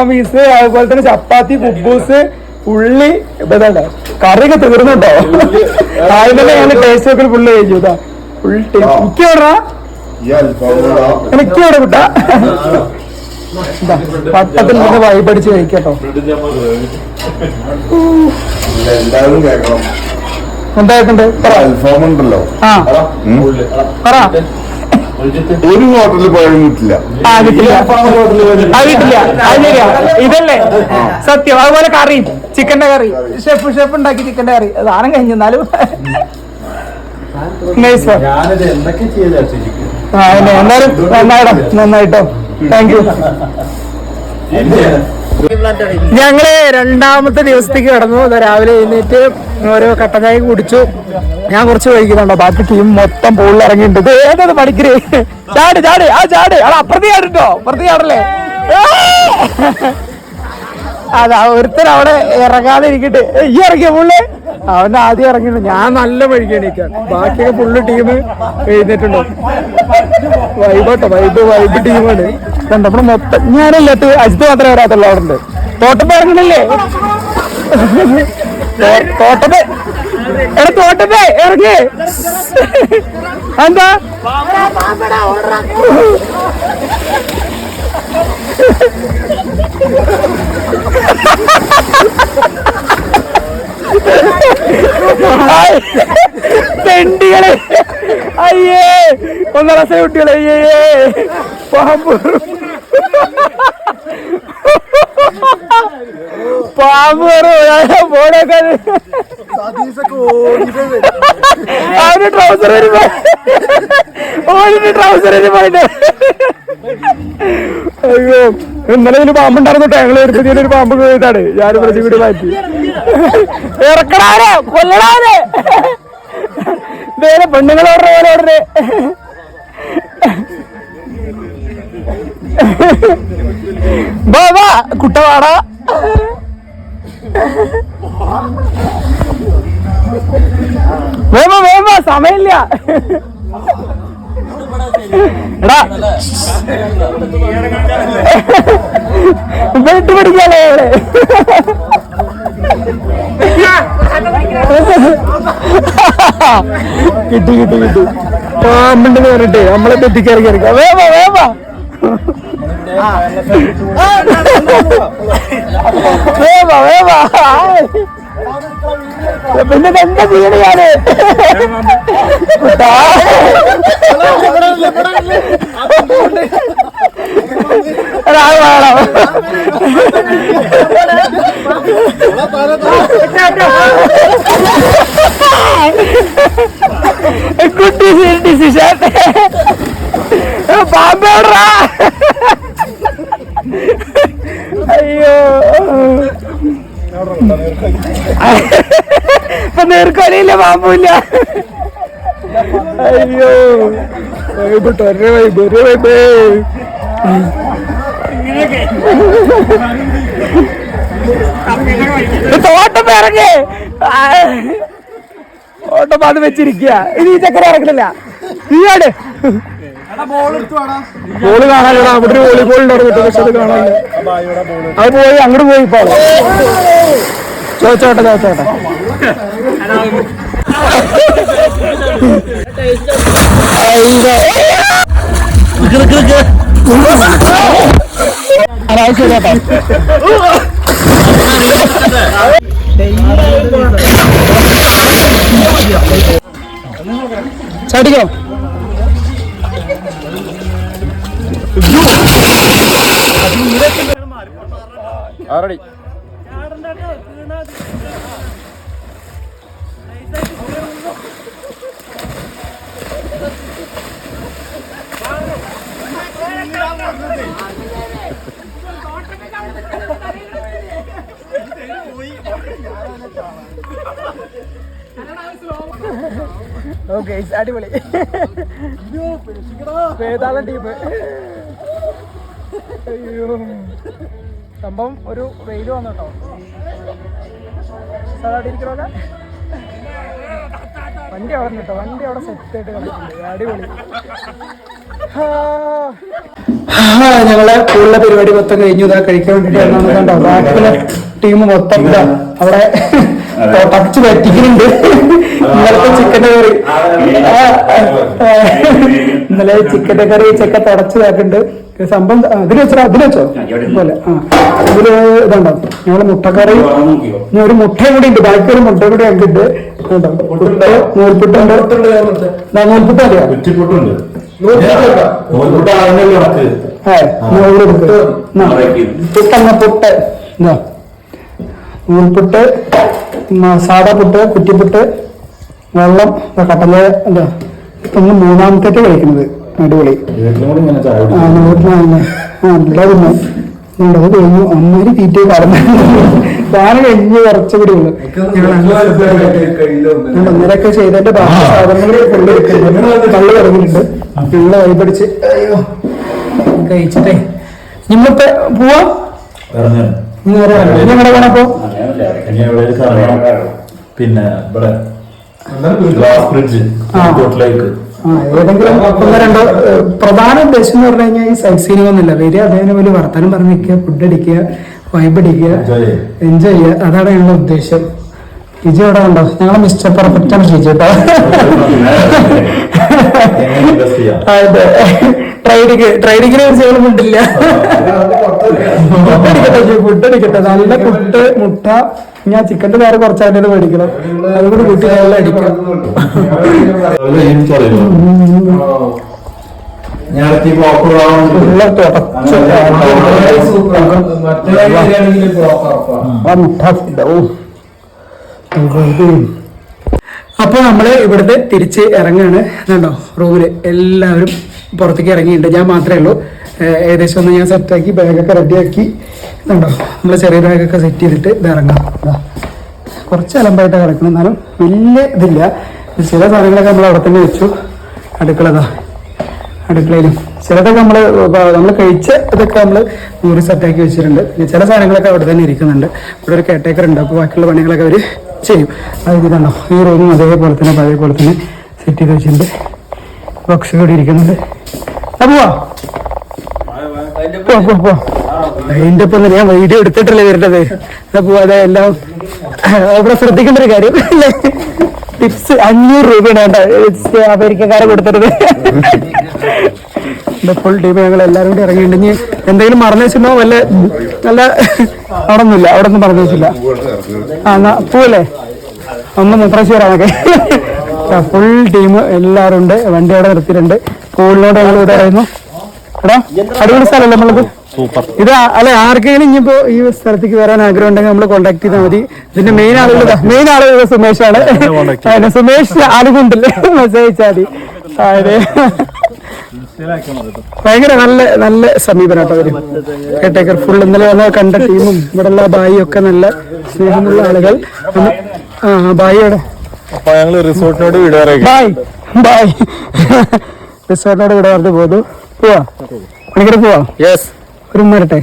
പീസ് അതുപോലെ തന്നെ ചപ്പാത്തി, കുബൂസ്, ഉള്ളി. ഇതാണ് കറിയൊക്കെ തീർന്നുണ്ടോ? ആദ്യം തന്നെ ഞാൻ ടേസ്റ്റ് ഒക്കെ ഫുള്ള് കഴിച്ചു. ഇതാ ഫുൾ ടേസ്റ്റ്. എനിക്ക് എവിടെ കിട്ടാ പട്ടത്തിൽ നിന്ന് വൈബടിച്ച് കഴിക്കട്ടോ. എന്തായിട്ടുണ്ട് ഉണ്ടല്ലോ. ആ പറ. ഒരു ഹോട്ടലിൽ പോയാലും കിട്ടില്ല. ഇതല്ലേ സത്യം. അതുപോലെ കറി, ചിക്കന്റെ കറി ഷെഫ് ഉണ്ടാക്കി ചിക്കന്റെ കറി സാധനം കഴിഞ്ഞാലും എന്തായാലും നന്നായിട്ടോ. Thank you. ഞങ്ങള് 2ാമത്തെ ദിവസത്തേക്ക് കിടന്നു. രാവിലെ എഴുന്നേറ്റ് ഓരോ കട്ടൻ ചായ കുടിച്ചു. ഞാൻ കുറച്ച് കഴിക്കുന്നുണ്ടോ, ബാക്കി ടീം മൊത്തം പൂളിൽ ഇറങ്ങിയിട്ടുണ്ട്. ഏതത് പണിക്കര് ചാട് അപ്പുറത്ത് ചാടിട്ടോ, അപ്പുറത്ത് ചാടല്ലേ. അതാ ഒരുത്തൻ അവിടെ ഇറങ്ങാതെ ഇരിക്കട്ടെ. ഈ ഇറങ്ങിയ പുള്ളി അവന്റെ ആദ്യം ഇറങ്ങിയിട്ടുണ്ട്. ഞാൻ നല്ല വഴിക്ക് എണീക്കാൻ, ബാക്കിയൊക്കെ ഫുള്ള് ടീം എഴുന്നേറ്റുണ്ടോ. വൈബ് ടീമാണ്. നമ്മുടെ മൊത്തം ഞാനല്ലാത്ത അജിത്ത് മാത്രമേ വരാത്തുള്ളൂ. അവിടെ ഉണ്ട്. തോട്ടപ്പ ഇറങ്ങണില്ലേ? തോട്ടപ്പേ ഇറങ്ങി. എന്താ തെണ്ടികളെ, അയ്യേ 1 ക്ലാസ് കുട്ടികളെ, അയ്യേ പാമ്പ് പാമ്പ് പോണൊക്കെ അവന് ട്രൗസർ ഓടിന് ട്രൗസർ പോയിട്ട്. അയ്യോ ഇന്നലെ ഇതിന് പാമ്പുണ്ടായിരുന്നു കേട്ടോ. ഞങ്ങൾ എടുത്തിട്ട് ഒരു പാമ്പ് പോയിട്ടാണ് ഞാൻ പ്രതി കൂടി മാറ്റി ഇറക്കണാരെ കൊല്ലണാരെ വേറെ പെണ്ണുങ്ങളോടെ പോലെ ഓടേ. ബാബാ കുട്ടവാടാ വേമ വേമ സമയമില്ല. എടാ വെട്ട് പിടിക്കാല്ലേ ഇവിടെ. കിട്ടി കിട്ടി കിട്ടി. പാമ്പുണ്ടെന്ന് പറഞ്ഞിട്ട് നമ്മളെ തെറ്റിക്കയറി കയറിക്കാം. വേമ വേമ വേമ വേമ. പിന്നെ എന്താ ചെയ്യണ ഞാന്? ഒരാൾ വേണം. കുട്ടി ഡിസിഷൻ പാമ്പോടാ. അയ്യോ ഇപ്പൊ നേർക്കൊലയില്ല പാമ്പില്ല. അയ്യോ ഒരു വൈബ് ഒരു വൈബ്. തോട്ടം ഇറങ്ങി ഓട്ടം അത് വെച്ചിരിക്കുക. ഇനി ഈ ചക്കര ഇറങ്ങണില്ല. ഈയാട് ബോള് കാണാനില്ല. അവിടെ ഒരു വോളിബോൾ ഉണ്ടായിരുന്നു പക്ഷെ അത് കാണാനില്ല. അത് പോയി അങ്ങോട്ട് പോയി. ഇപ്പൊ ചോദിച്ചോട്ടെ ചോദിച്ചോട്ടെ. ചടിക്കോ ആറടി. ഓക്കെ അടിപൊളി. വേതാളം ടീം. അയ്യോ സംഭവം ഒരു വെയിൽ വന്നു കേട്ടോ. സാധാരണ വണ്ടി അവിടെ നിട്ടോ. വണ്ടി അവിടെ സെറ്റ് ആയിട്ട് കളിക്കുന്നുണ്ട്. അടിപൊളി. ഞങ്ങളെ സ്കൂളിലെ പരിപാടി മൊത്തം കഴിഞ്ഞു. ഇതാ കഴിക്കാൻ വേണ്ടിട്ട് കണ്ടോ ബാക്കിലെ ടീം മൊത്തം ഇതാ അവിടെ തുടച്ച് പറ്റിക്കുന്നുണ്ട്. ഇന്നലത്തെ ചിക്കൻ്റെ കറി ഇന്നലെ ചിക്കൻ്റെ കറി ചെക്ക തുടച്ചതാക്കുന്നുണ്ട്. സംഭവം അതിൽ വെച്ചോ അതിൽ വെച്ചോ പോലെ. ഇതില് ഇതുണ്ടോ ഞങ്ങള് മുട്ടക്കറി. ഒരു മുട്ടയും കൂടി ഉണ്ട്. ബാക്കി ഒരു മുട്ടയും കൂടി ആക്കിയിട്ട് കേട്ടോ. പുട്ട് നൂൽപുട്ടുണ്ട്. നൂൽപുട്ട് അറിയാം. പുട്ടങ്ങ പുട്ട് നൂൽപുട്ട് സാദാ പുട്ട് കുറ്റിപ്പുട്ട് വെള്ളം കട്ടല എന്താ ഇന്ന് മൂന്നാമത്തേക്ക് കഴിക്കുന്നത്. അടിപൊളി. അത് കഴിഞ്ഞു. അമ്മമാര് തീറ്റ കടന്നു സാധനം കഴിഞ്ഞ് കുറച്ച് കൂടി ഉള്ളു. ഇന്നലെയൊക്കെ ചെയ്തതിന്റെ ബാക്കി സാധനങ്ങൾ ഫുള്ള് വെക്കുന്നുണ്ട്. കള്ള് ഇറങ്ങിയിട്ടുണ്ട്. ഫുള്ള് വൈപടിച്ച് അയ്യോ കഴിച്ചിട്ടേ നമ്മളിപ്പോ പോവാ. ഞങ്ങളുടെ വേണപ്പോ പിന്നെ ഏതെങ്കിലും ഒന്നോ രണ്ടോ പ്രധാന ഉദ്ദേശം എന്ന് പറഞ്ഞു കഴിഞ്ഞാൽ ഈ സൈറ്റ് സീനിങ് ഒന്നുമില്ല. വരിക അതേപോലെ വർത്തമാനം പറഞ്ഞിരിക്കുക, ഫുഡ് അടിക്കുക, വൈബ് അടിക്കുക, എൻജോയ് ചെയ്യുക. അതാണ് ഞങ്ങളുടെ ഉദ്ദേശം. ഷിജി അവിടെ ഉണ്ടോ? ഞങ്ങളെ മിസ്റ്റർ പെർഫെക്റ്റ് ആണ് ഷിജി കേട്ടോ. അതെ ട്രൈഡിങ്ങിനെ കുറിച്ച് ഞങ്ങൾ ഫുഡില്ല. ഫുഡ് അടിക്കട്ടെ. നല്ല പുട്ട് മുട്ട. ഞാൻ ചിക്കൻ്റെ വേറെ കുറച്ചായിട്ട് മേടിക്കണം. അതുകൂടി കൂട്ടി നല്ല അടിക്കണം. അപ്പോൾ നമ്മൾ ഇവിടുന്ന് തിരിച്ച് ഇറങ്ങാണ്. കണ്ടോ റൂമില് എല്ലാവരും പുറത്തേക്ക് ഇറങ്ങിയിട്ടുണ്ട്. ഞാൻ മാത്രമേ ഉള്ളൂ. ഏകദേശം ഒന്ന് ഞാൻ സെറ്റാക്കി ബാഗൊക്കെ റെഡിയാക്കി. കണ്ടോ നമ്മൾ ചെറിയ ബാഗൊക്കെ സെറ്റ് ചെയ്തിട്ട് ഇത് ഇറങ്ങാം. കുറച്ച് അലമ്പായിട്ട് കിടക്കണം, എന്നാലും വലിയ ഇതില്ല. ചില സാധനങ്ങളൊക്കെ നമ്മൾ അവിടെ തന്നെ വെച്ചു. അടുക്കളയിലും ചിലതൊക്കെ നമ്മൾ കഴിച്ച ഇതൊക്കെ നമ്മൾ നൂറ് സെറ്റാക്കി വെച്ചിട്ടുണ്ട്. പിന്നെ ചില സാധനങ്ങളൊക്കെ അവിടെ തന്നെ ഇരിക്കുന്നുണ്ട്. ഇവിടെ ഒരു കെയർടേക്കർ ഉണ്ട്, അപ്പോൾ ബാക്കിയുള്ള പണികളൊക്കെ അവർ ചെയ്യും. അത് ഇതുണ്ടോ ഈ റൂമും അതേപോലെ തന്നെ പഴയ പോലെ തന്നെ സെറ്റ് ചെയ്ത് വെച്ചിട്ടുണ്ട്. ബോക്സ് കൂടി ഇരിക്കുന്നുണ്ട്. പോവാ അതിൻ്റെ ഒപ്പം ഞാൻ വീഡിയോ എടുത്തിട്ടല്ലേ വരേണ്ടത്. പോവാ അതെ എല്ലാം ഇവിടെ ശ്രദ്ധിക്കേണ്ട ഒരു കാര്യം. ടിപ്സ് 500 രൂപയാണ് കേട്ടോ അമേരിക്കക്കാരെ കൊടുത്തിട്ട്. ഫുൾ ടീം ഞങ്ങൾ എല്ലാവരും കൂടി ഇറങ്ങിയിട്ടുണ്ടെങ്കിൽ എന്തെങ്കിലും മറന്നു വെച്ചിട്ടുണ്ടോ? നല്ല അവിടെ ഒന്നും മറന്നു വെച്ചില്ല. പോവല്ലേ ഒന്ന് മുത്രശ്ശേരാണൊക്കെ. ഫുൾ ടീം എല്ലാവരും ഉണ്ട്. വണ്ടി അവിടെ നിർത്തിയിട്ടുണ്ട്. പൂളിനോട് ഞങ്ങൾ ഇവിടെ ആയിരുന്നു. എടാ അടിപൊളി സ്ഥലമല്ലേ നമ്മളിത്. ഇത് അല്ലെ ആർക്കെങ്കിലും ഇനിയിപ്പോ ഈ സ്ഥലത്തേക്ക് വരാൻ ആഗ്രഹം ഉണ്ടെങ്കിൽ നമ്മൾ കോണ്ടാക്ട് ചെയ്താൽ മതി. ഇതിന്റെ മെയിൻ ആളുകൾ സുമേഷാണ്. സുമേഷ് ആലുകൊണ്ടല്ലേ മെസ്സേജ് അയച്ചാൽ മതി. അതെ ഭയങ്കര നല്ല സമീപനം കേട്ടോ അവര്. കേട്ടേക്കർ ഫുൾ ഇന്നലെ വന്ന കണ്ട ടീമും ഇവിടെ ഉള്ള ബായി ഒക്കെ നല്ല സ്നേഹമുള്ള ആളുകൾ. ബായിയോടെ റിസോർട്ടിനോട് ബായ് റിസോർട്ടിനോട് ഇവിടെ പറഞ്ഞു പോന്നു. പോവാ പണിക്കര പോവാ. യെസ് ഒരു മരട്ടെ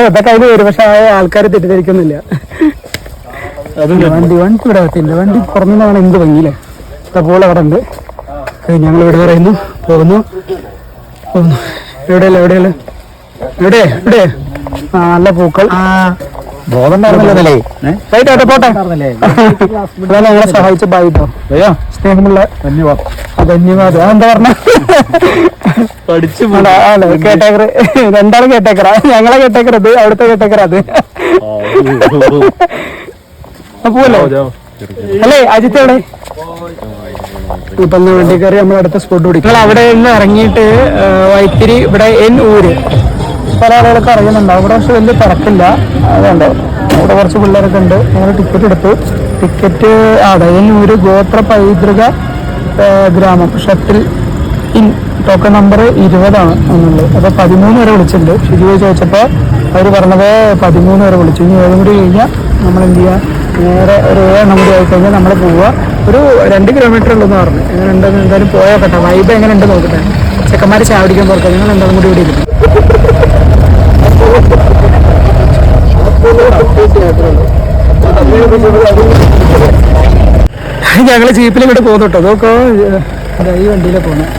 ഇതൊക്കെ അതിന് വരും. പക്ഷെ ആൾക്കാരെ തെറ്റിദ്ധരിക്കുന്നില്ല. വണ്ടി ഇവിടെ എത്തിയില്ല. വണ്ടി പുറമെന്നാണ് എന്ത് ഭംഗിയില്ലേ. അപ്പോൾ അവിടെ ഉണ്ട്. ഞങ്ങൾ ഇവിടെ പറയുന്നു പോകുന്നു. എവിടെയല്ല എവിടെ നല്ല പൂക്കൾ ബോധം ഉണ്ടായിരുന്നല്ലേ പോട്ടെ. അതാണ് ഞങ്ങളെ സഹായിച്ച ബായിട്ടോ. സ്നേഹമുള്ള ധന്യവാദം. അതെന്താ പറഞ്ഞ കേട്ടേക്കർ. രണ്ടാളും കേട്ടേക്കറാ. ഞങ്ങളെ കേട്ടേക്കർ അത്, അവിടുത്തെ കേട്ടേക്കർ അത്. പോവല്ലേ അല്ലേ അജിത്ത്? എവിടെ ഇപ്പൊ വണ്ടി കയറി നമ്മൾ അടുത്ത സ്പോട്ട് പിടിക്കും. നിങ്ങൾ അവിടെ നിന്ന് ഇറങ്ങിയിട്ട് വൈത്തിരി ഇവിടെ ഊര് പല ആളുകളൊക്കെ അറിയുന്നുണ്ടാവും. ഇവിടെ പക്ഷെ വലിയ തിരക്കില്ല. അതുകൊണ്ട് ഇവിടെ കുറച്ച് പിള്ളേരൊക്കെ ഉണ്ട്. ഞങ്ങൾ ടിക്കറ്റ് എടുത്തു. ടിക്കറ്റ് അതെ ഊര് ഗോത്ര പൈതൃക ഗ്രാമം ഷട്ടിൽ ഇൻ ടോക്കൺ നമ്പർ 20 എന്നുള്ളത്. അപ്പോൾ 13 വരെ വിളിച്ചിട്ടുണ്ട്. ഷിജുവെ ചോദിച്ചപ്പോൾ അവർ പറഞ്ഞത് 13 വരെ വിളിച്ചു. ഇനി 7 കൂടി കഴിഞ്ഞാൽ നമ്മൾ എന്ത് ചെയ്യുക, നേരെ ഒരു 7 കൂടി ആയിക്കഴിഞ്ഞാൽ നമ്മൾ പോവുക. ഒരു 2 കിലോമീറ്റർ ഉള്ളൂന്ന് പറഞ്ഞു. എങ്ങനെ ഉണ്ടെന്ന് എന്തായാലും പോയാൽ കേട്ടോ. വൈബ് എങ്ങനെ ഉണ്ട് നോക്കട്ടെ. ചെക്കന്മാർ ചാവടിക്കാൻ പുറത്ത് ഞങ്ങൾ എന്തായാലും കൂടി ഇവിടെ ഇരിക്കും. ഞങ്ങൾ ജീപ്പിൽ ഇങ്ങോട്ട് പോകുന്നു കേട്ടോ. അതൊക്കെ ഈ വണ്ടിയിലെ പോകുന്നത്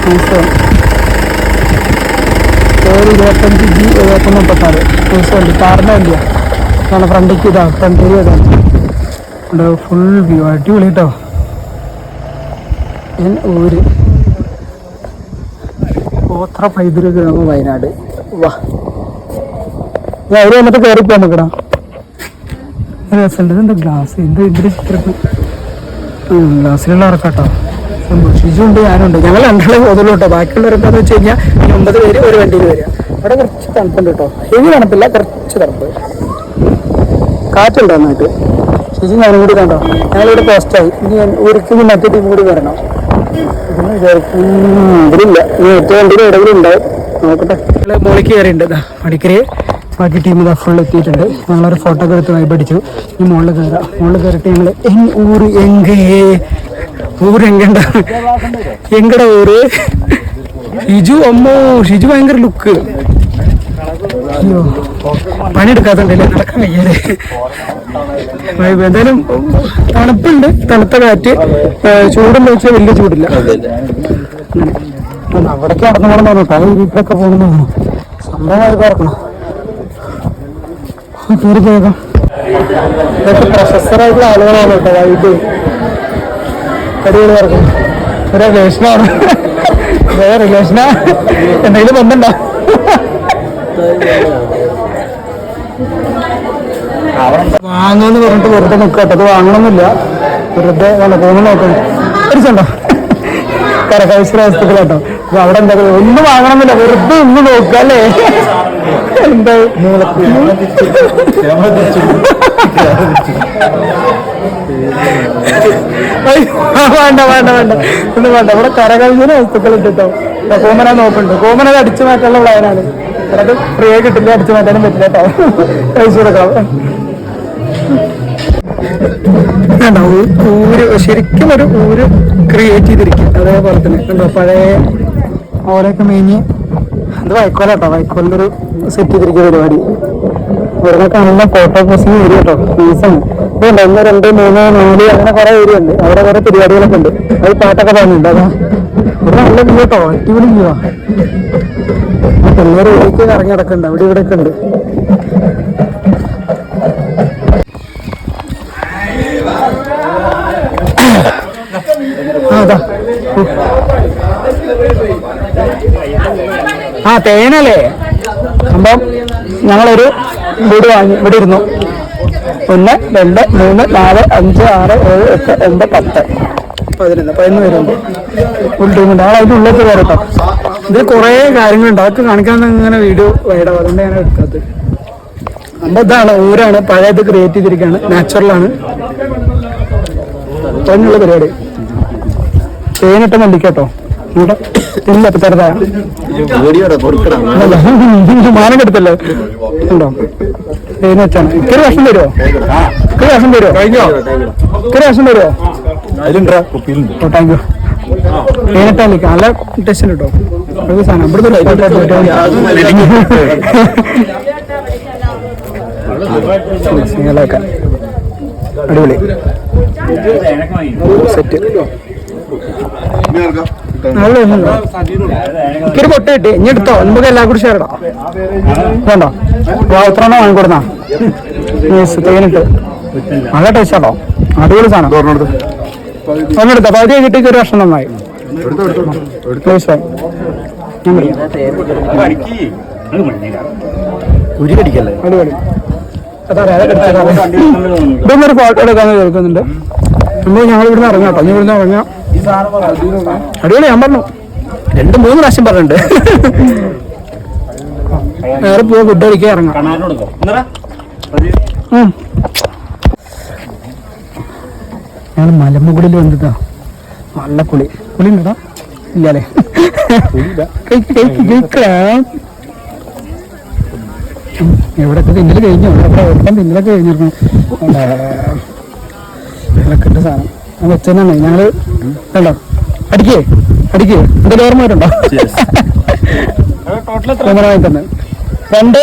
25G 76 വണ്ടി കാറിൻ്റെ വണ്ടിയാണ്. അതാണ് ഫ്രണ്ടിക്ക് ഇതാ ഫ്രണ്ടിൽ ഇതാണ്. ഫുൾ വ്യൂ അടിപൊളി കേട്ടോ. ഊര് ഗോത്ര പൈതൃക ഗ്രാമം വയനാട്. വാ ഞാൻ അവർ വന്നിട്ട് കയറിപ്പോ നോക്കടാ. രസമുണ്ട്. എന്താ ഗ്ലാസ് എന്താ ഇതിന്റെ ചിത്രത്തിൽ ഗ്ലാസ്സിലുള്ള ഇറക്കാട്ടോ. ഷിജുണ്ട് ഞാനുണ്ട്. ഞങ്ങൾ രണ്ടാളെ പോകുള്ളൂ കേട്ടോ. ബാക്കിയുള്ളവരൊക്കെ എന്ന് വെച്ച് കഴിഞ്ഞാൽ 9 പേര് ഒരു വണ്ടിയിൽ വരിക. അവിടെ കുറച്ച് തണുപ്പുണ്ട് കേട്ടോ. ഹെവി തണുപ്പില്ല, കുറച്ച് തണുപ്പ്. കാറ്റുണ്ടോ നന്നായിട്ട്. ഷിജു ഞാനും കൂടി കണ്ടോ. ഞങ്ങളിവിടെ പോസ്റ്റായി. ഇനി ഒരിക്കലും മറ്റേ ടീം കൂടി വരണം. ഇതിന് വിചാരിക്കും ഇതിലില്ല. ഇനി ഏറ്റവും വണ്ടിയിൽ എവിടെയെങ്കിലും ഉണ്ടാവും. നോക്കട്ടെ. ഞങ്ങൾ മോളിക്ക് കയറിയിട്ടുണ്ട്. മടിക്കര് ബാക്കി ടീം ഇതാ ഫുൾ എത്തിയിട്ടുണ്ട്. ഞങ്ങളൊരു ഫോട്ടോ ഒക്കെ എടുത്ത് വൈബടിച്ചു. ഇനി മുകളിൽ കയറാം. മുകളിൽ കയറിയിട്ട് ഞങ്ങൾ ഊര് ഊരെങ്കണ്ട എങ്കടെ ഊര്. ഷിജു അമ്മോ ഷിജു ഭയങ്കര ലുക്ക്. അയ്യോ പണിയെടുക്കാത്തണ്ടല്ലേ, നടക്കാൻ വയ്യാതെ. എന്തായാലും തണുപ്പുണ്ട്, തണുത്ത കാറ്റ്. ചൂടെന്ന് വെച്ചാൽ വലിയ ചൂടില്ല. അവിടേക്ക് നടന്നു പോകണം കേട്ടോ. വീട്ടിലൊക്കെ പോകണമെന്ന് തോന്നുന്നു. സംഭവമായി പറക്കണം. കയറി പോകാം. ഇതൊക്കെ പ്രശസ്തരായിട്ടുള്ള ആളുകളാണ് കേട്ടോ. വൈകിട്ട് അടിപൊളി പറക്കണം. ഒരു റിലേഷനാണ്. റിലേഷനാ എന്തെങ്കിലും ബന്ധമുണ്ടോ? വാങ്ങാന്ന് പറഞ്ഞിട്ട് വെറുതെ നിൽക്കട്ടെ. അത് വാങ്ങണമെന്നില്ല. വെറുതെ പോകുന്ന നോക്കണം തിരിച്ചുണ്ടോ കരകൗശല വസ്തുക്കളാട്ടോ. അപ്പൊ അവിടെ എന്താ ഒന്നും വാങ്ങണമെന്നില്ല, വെറുതെ ഒന്ന് നോക്കുക അല്ലേ. എന്താ വേണ്ട വേണ്ട വേണ്ട ഒന്നും വേണ്ട. ഇവിടെ കരകൗശല വസ്തുക്കൾ ഇട്ടോ. കോമന നോക്കുന്നുണ്ട്. കോമന അത് അടിച്ചു മാറ്റാനുള്ള പ്ലാനാണ്. അതൊക്കെ ഫ്രീ ആയി കിട്ടില്ല, അടിച്ചു മാറ്റാനും പറ്റില്ല കേട്ടോ. കഴിച്ചു കൊടുക്കാം. ഊര് ശരിക്കും ഒരു ഊര് ക്രിയേറ്റ് ചെയ്തിരിക്കും. അതേപോലെ തന്നെ കണ്ടോ പഴയ ഓലൊക്കെ മേഞ്ഞ്. അത് വൈക്കോലാട്ടോ, വൈക്കോലിൻ്റെ ഒരു സെറ്റ് ചെയ്തിരിക്കുന്ന പരിപാടി. ഇവിടെ കാണുന്ന ഫോട്ടോ പോസിങ് ഏരിയ കേട്ടോ. ഫീസാണ്. ഇതുണ്ട് 1, 2, 3, 4 അങ്ങനെ കുറെ ഏരിയ ഉണ്ട്. അവിടെ കുറെ പരിപാടികളൊക്കെ ഉണ്ട്. അത് പാട്ടൊക്കെ പാടുന്നുണ്ട്. അതാ ഇവിടെ നല്ല വ്യൂ കേട്ടോ, അടിപൊളി വ്യൂ ആ. പിള്ളേർ ഏരിയക്ക് ഇറങ്ങി നടക്കുന്നുണ്ട്. അവിടെ ഇവിടെ ഒക്കെ ഉണ്ട്. തേനല്ലേ സംഭവം. ഞങ്ങളൊരു വീട് വാങ്ങി ഇവിടെ ഇരുന്നു. 1, 2, 3, 4, 5, 6, 7, 8, 9, 10, 11 വരുന്നുണ്ട്. ഫുൾ ടീമുണ്ട്. ഞങ്ങൾ അതിൻ്റെ ഉള്ളിൽ കയറട്ടോ. ഇതിൽ കുറേ കാര്യങ്ങളുണ്ട്. അതൊക്കെ കാണിക്കാൻ ഇങ്ങനെ വീഡിയോ വൈഡാവും. അതുകൊണ്ട് ഞാൻ എടുക്കാത്തത്. നമ്മൾ ഇതാണ് ഊരാണ്. പഴയത് ക്രിയേറ്റ് ചെയ്തിരിക്കുകയാണ്. നാച്ചുറലാണ്. അതിനുള്ള പരിപാടി. തേനിട്ട മല്ലിക്കട്ടോ. ഇവിടെ ഇല്ല ചെറുതാ മാനം കെടുത്തല്ലോ. ഉണ്ടോ തേന് വെച്ചാണ്. ഇക്കറി വർഷം തരുമോ? ഇക്കറി വർഷം തരുമോ? കഴിഞ്ഞോ? ഇക്കറി വർഷം തരുമോ? Thank you. തേനിട്ട മല്ലിക്ക നല്ല ടെസ്റ്റ് കേട്ടോ. ഒരു സാധനം ഇവിടുത്തെ അടിപൊളി സെറ്റ്. ഇക്കൊരു പൊട്ട കിട്ടി. ഇനി എടുത്തോ, നമുക്ക് എല്ലാം കൂടി ഷെയർ ഇടാം. വേണ്ടോ? എത്രണ്ണോ വാങ്ങിക്കൊടുന്നാ തേനിട്ട് നല്ല ടേസ്റ്റ് ആട്ടോ. അടിപൊളി സാധനം. ഒന്നെടുത്തോ. പകുതി കിട്ടിക്ക് 1 വർഷം നന്നായി. അടിപൊളി. ഇതൊന്നൊരു ഫോട്ടോ എടുക്കാന്ന് കേൾക്കുന്നുണ്ട്. നമ്മൾ ഞങ്ങൾ ഇവിടുന്ന് ഇറങ്ങാം കേട്ടോ. ഇവിടുന്ന് ഇറങ്ങാം. അടിപൊളി. ഞാൻ പറഞ്ഞു 2-3 പ്രാവശ്യം പറഞ്ഞിട്ടുണ്ട്. വേറെ പോവാ ഫുഡ് കഴിക്കാൻ ഇറങ്ങാം. ഞങ്ങൾ മലമുകളിൽ വന്നിട്ടാ. നല്ല കുളി ഉണ്ടോ? ഇല്ലല്ലേ? എവിടെയൊക്കെ തിന്നല് കഴിഞ്ഞു. എവിടെയൊക്കെ തിന്നലൊക്കെ കഴിഞ്ഞിരുന്നു. ഇട്ട് സാധനം വെച്ചാണ് ഞങ്ങള് കണ്ടോ. അടിക്കേ എന്തെങ്കിലും ഓർമ്മ വരുന്നുണ്ടോ? ക്യാമറമായി തന്നെ 2,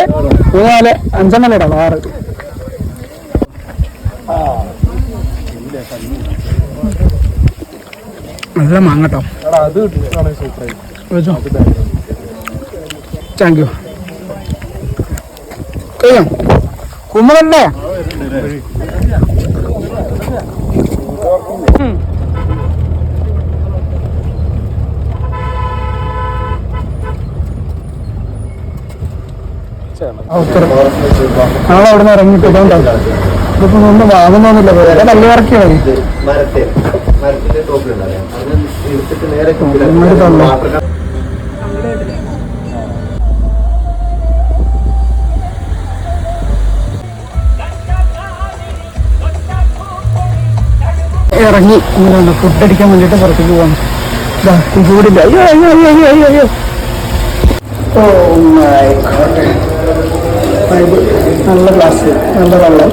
3, 4, 5 ഇടാം. 6 നല്ല മാങ്ങട്ടോ. Thank you. കഴിയാം. കുമ്മളല്ലേ? നാളെ അവിടെ നിന്ന് ഇറങ്ങിയിട്ട് ഇതുണ്ടാവും. ഇതിപ്പോ ഒന്നും വാങ്ങുന്നൊന്നുമില്ല. പോലെ നല്ല ഇറക്കിയാണ്. ഇറങ്ങി ഇങ്ങനെ ഫുഡ് അടിക്കാൻ വേണ്ടിയിട്ട് പുറത്തേക്ക് പോവാണ്. ചൂടില്ല. അയ്യോ അയ്യോ അയ്യോ അയ്യോ അയ്യോ. Oh my God. നല്ല ഗ്ലാസ്, നല്ല വെള്ളം.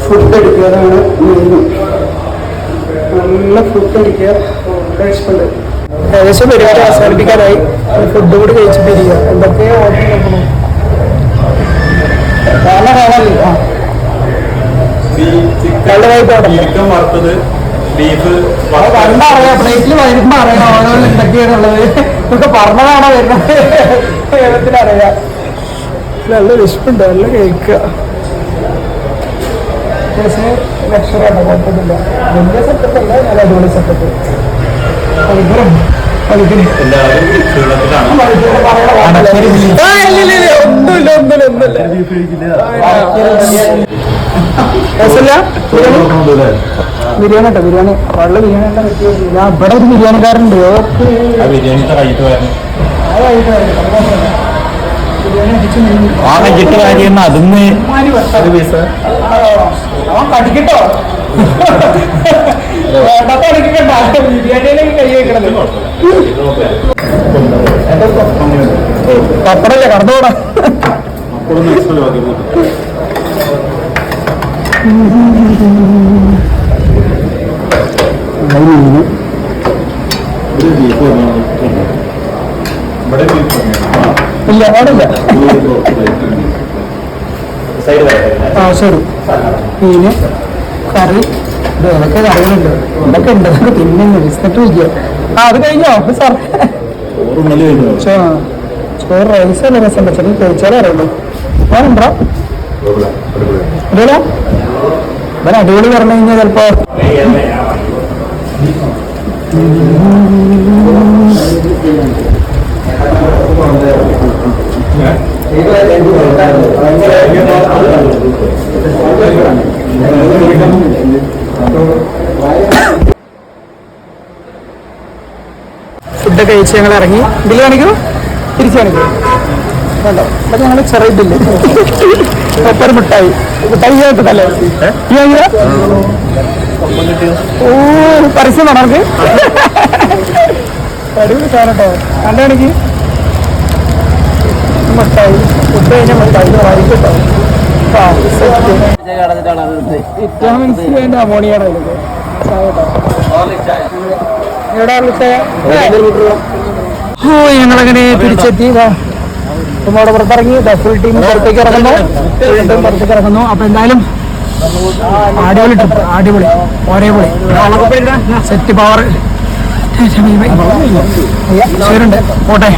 ഫുഡ് അടിക്കാതാണ് നല്ല ഫുഡ് അടിക്കുക. ഏകദേശം പരിപാടി അവസാനിപ്പിക്കാനായി. ഫുഡ് കൂടി കഴിച്ചിട്ടിരിക്കുക. എന്തൊക്കെയോ ഓർഡർ നോക്കണം. നല്ല കാണാനില്ല. പണ്ടറിയാം. പ്ലേറ്റിൽ വരുമ്പോ അറിയണം ഓരോന്നും എന്തൊക്കെയാണുള്ളത്. ഇതൊക്കെ പറഞ്ഞതാണോ വരുന്നത് ദൈവത്തിനറിയാം. നല്ല വിശപ്പുണ്ട്. നല്ല കഴിക്കുക. ലക്ഷറാട്ടോ. കുഴപ്പമില്ല. വലിയ സെറ്റപ്പ് അല്ല, നല്ല അടിപൊളി സെറ്റപ്പ്. ഒന്നും ഒന്നുമില്ല രസമില്ല ബിരിയാണി കേട്ടോ ബിരിയാണി വെള്ള ബിരിയാണി ഞാൻ ഇവിടെ ഒരു ബിരിയാണിക്കാരുണ്ട് കിട്ടുക കാര്യം അതിന്ന് കടിക്കട്ടോ ബിരിയാണിയിലേക്ക് കൈ വെക്കണത് പപ്പടല്ലേ കടന്നോടാ ഇല്ല പാടില്ല ആ ശരി മീന് കറി ഇതൊക്കെ കറികളുണ്ട് ഇതൊക്കെ ഉണ്ട് അതൊക്കെ തിന്നുന്നു ബിസ്ക്കറ്റ് വയ്ക്കുക ആ അത് കഴിഞ്ഞോ സാർ ചോറ് റൈസ് അല്ല രസം വെച്ചത് കഴിച്ചാലേ അറിയുള്ളൂ ഞാനുണ്ടോ അതെല്ലോ ഇവരെ അടിപൊളി പറഞ്ഞു കഴിഞ്ഞാൽ ചിലപ്പോ ഫുഡ് കഴിച്ച് ഞങ്ങൾ ഇറങ്ങി ബില്ല് കാണിക്കൂ തിരിച്ചു കാണിക്കൂ വേണ്ടോ അപ്പൊ ഞങ്ങൾ ചെറിയ ബില്ല് ഒപ്പര മിഠായി കേട്ടതല്ലേ ഓ പരസ്യം വേണം നമുക്ക് അടിപൊളി സാധനട്ടോ കണ്ടാണെങ്കിൽ മിഠായി ഫുഡ് കഴിഞ്ഞാൽ മിഠായി വായിക്കട്ടോ വിറ്റാമിൻസ് വേണ്ട അമോണിയാണ് ഓ ഞങ്ങളങ്ങനെ തിരിച്ചെത്തി നമ്മുടെ പുറത്തിറങ്ങി ഫുൾ ടീം പുറത്തേക്ക് ഇറങ്ങുന്നു വീണ്ടും പുറത്തേക്ക് ഇറങ്ങുന്നു അപ്പൊ എന്തായാലും അടിപൊളി ട്രിപ്പ് അടിപൊളി ഒരേപൊളി സെറ്റ് പവർ ശരിയുണ്ട് പോട്ടെ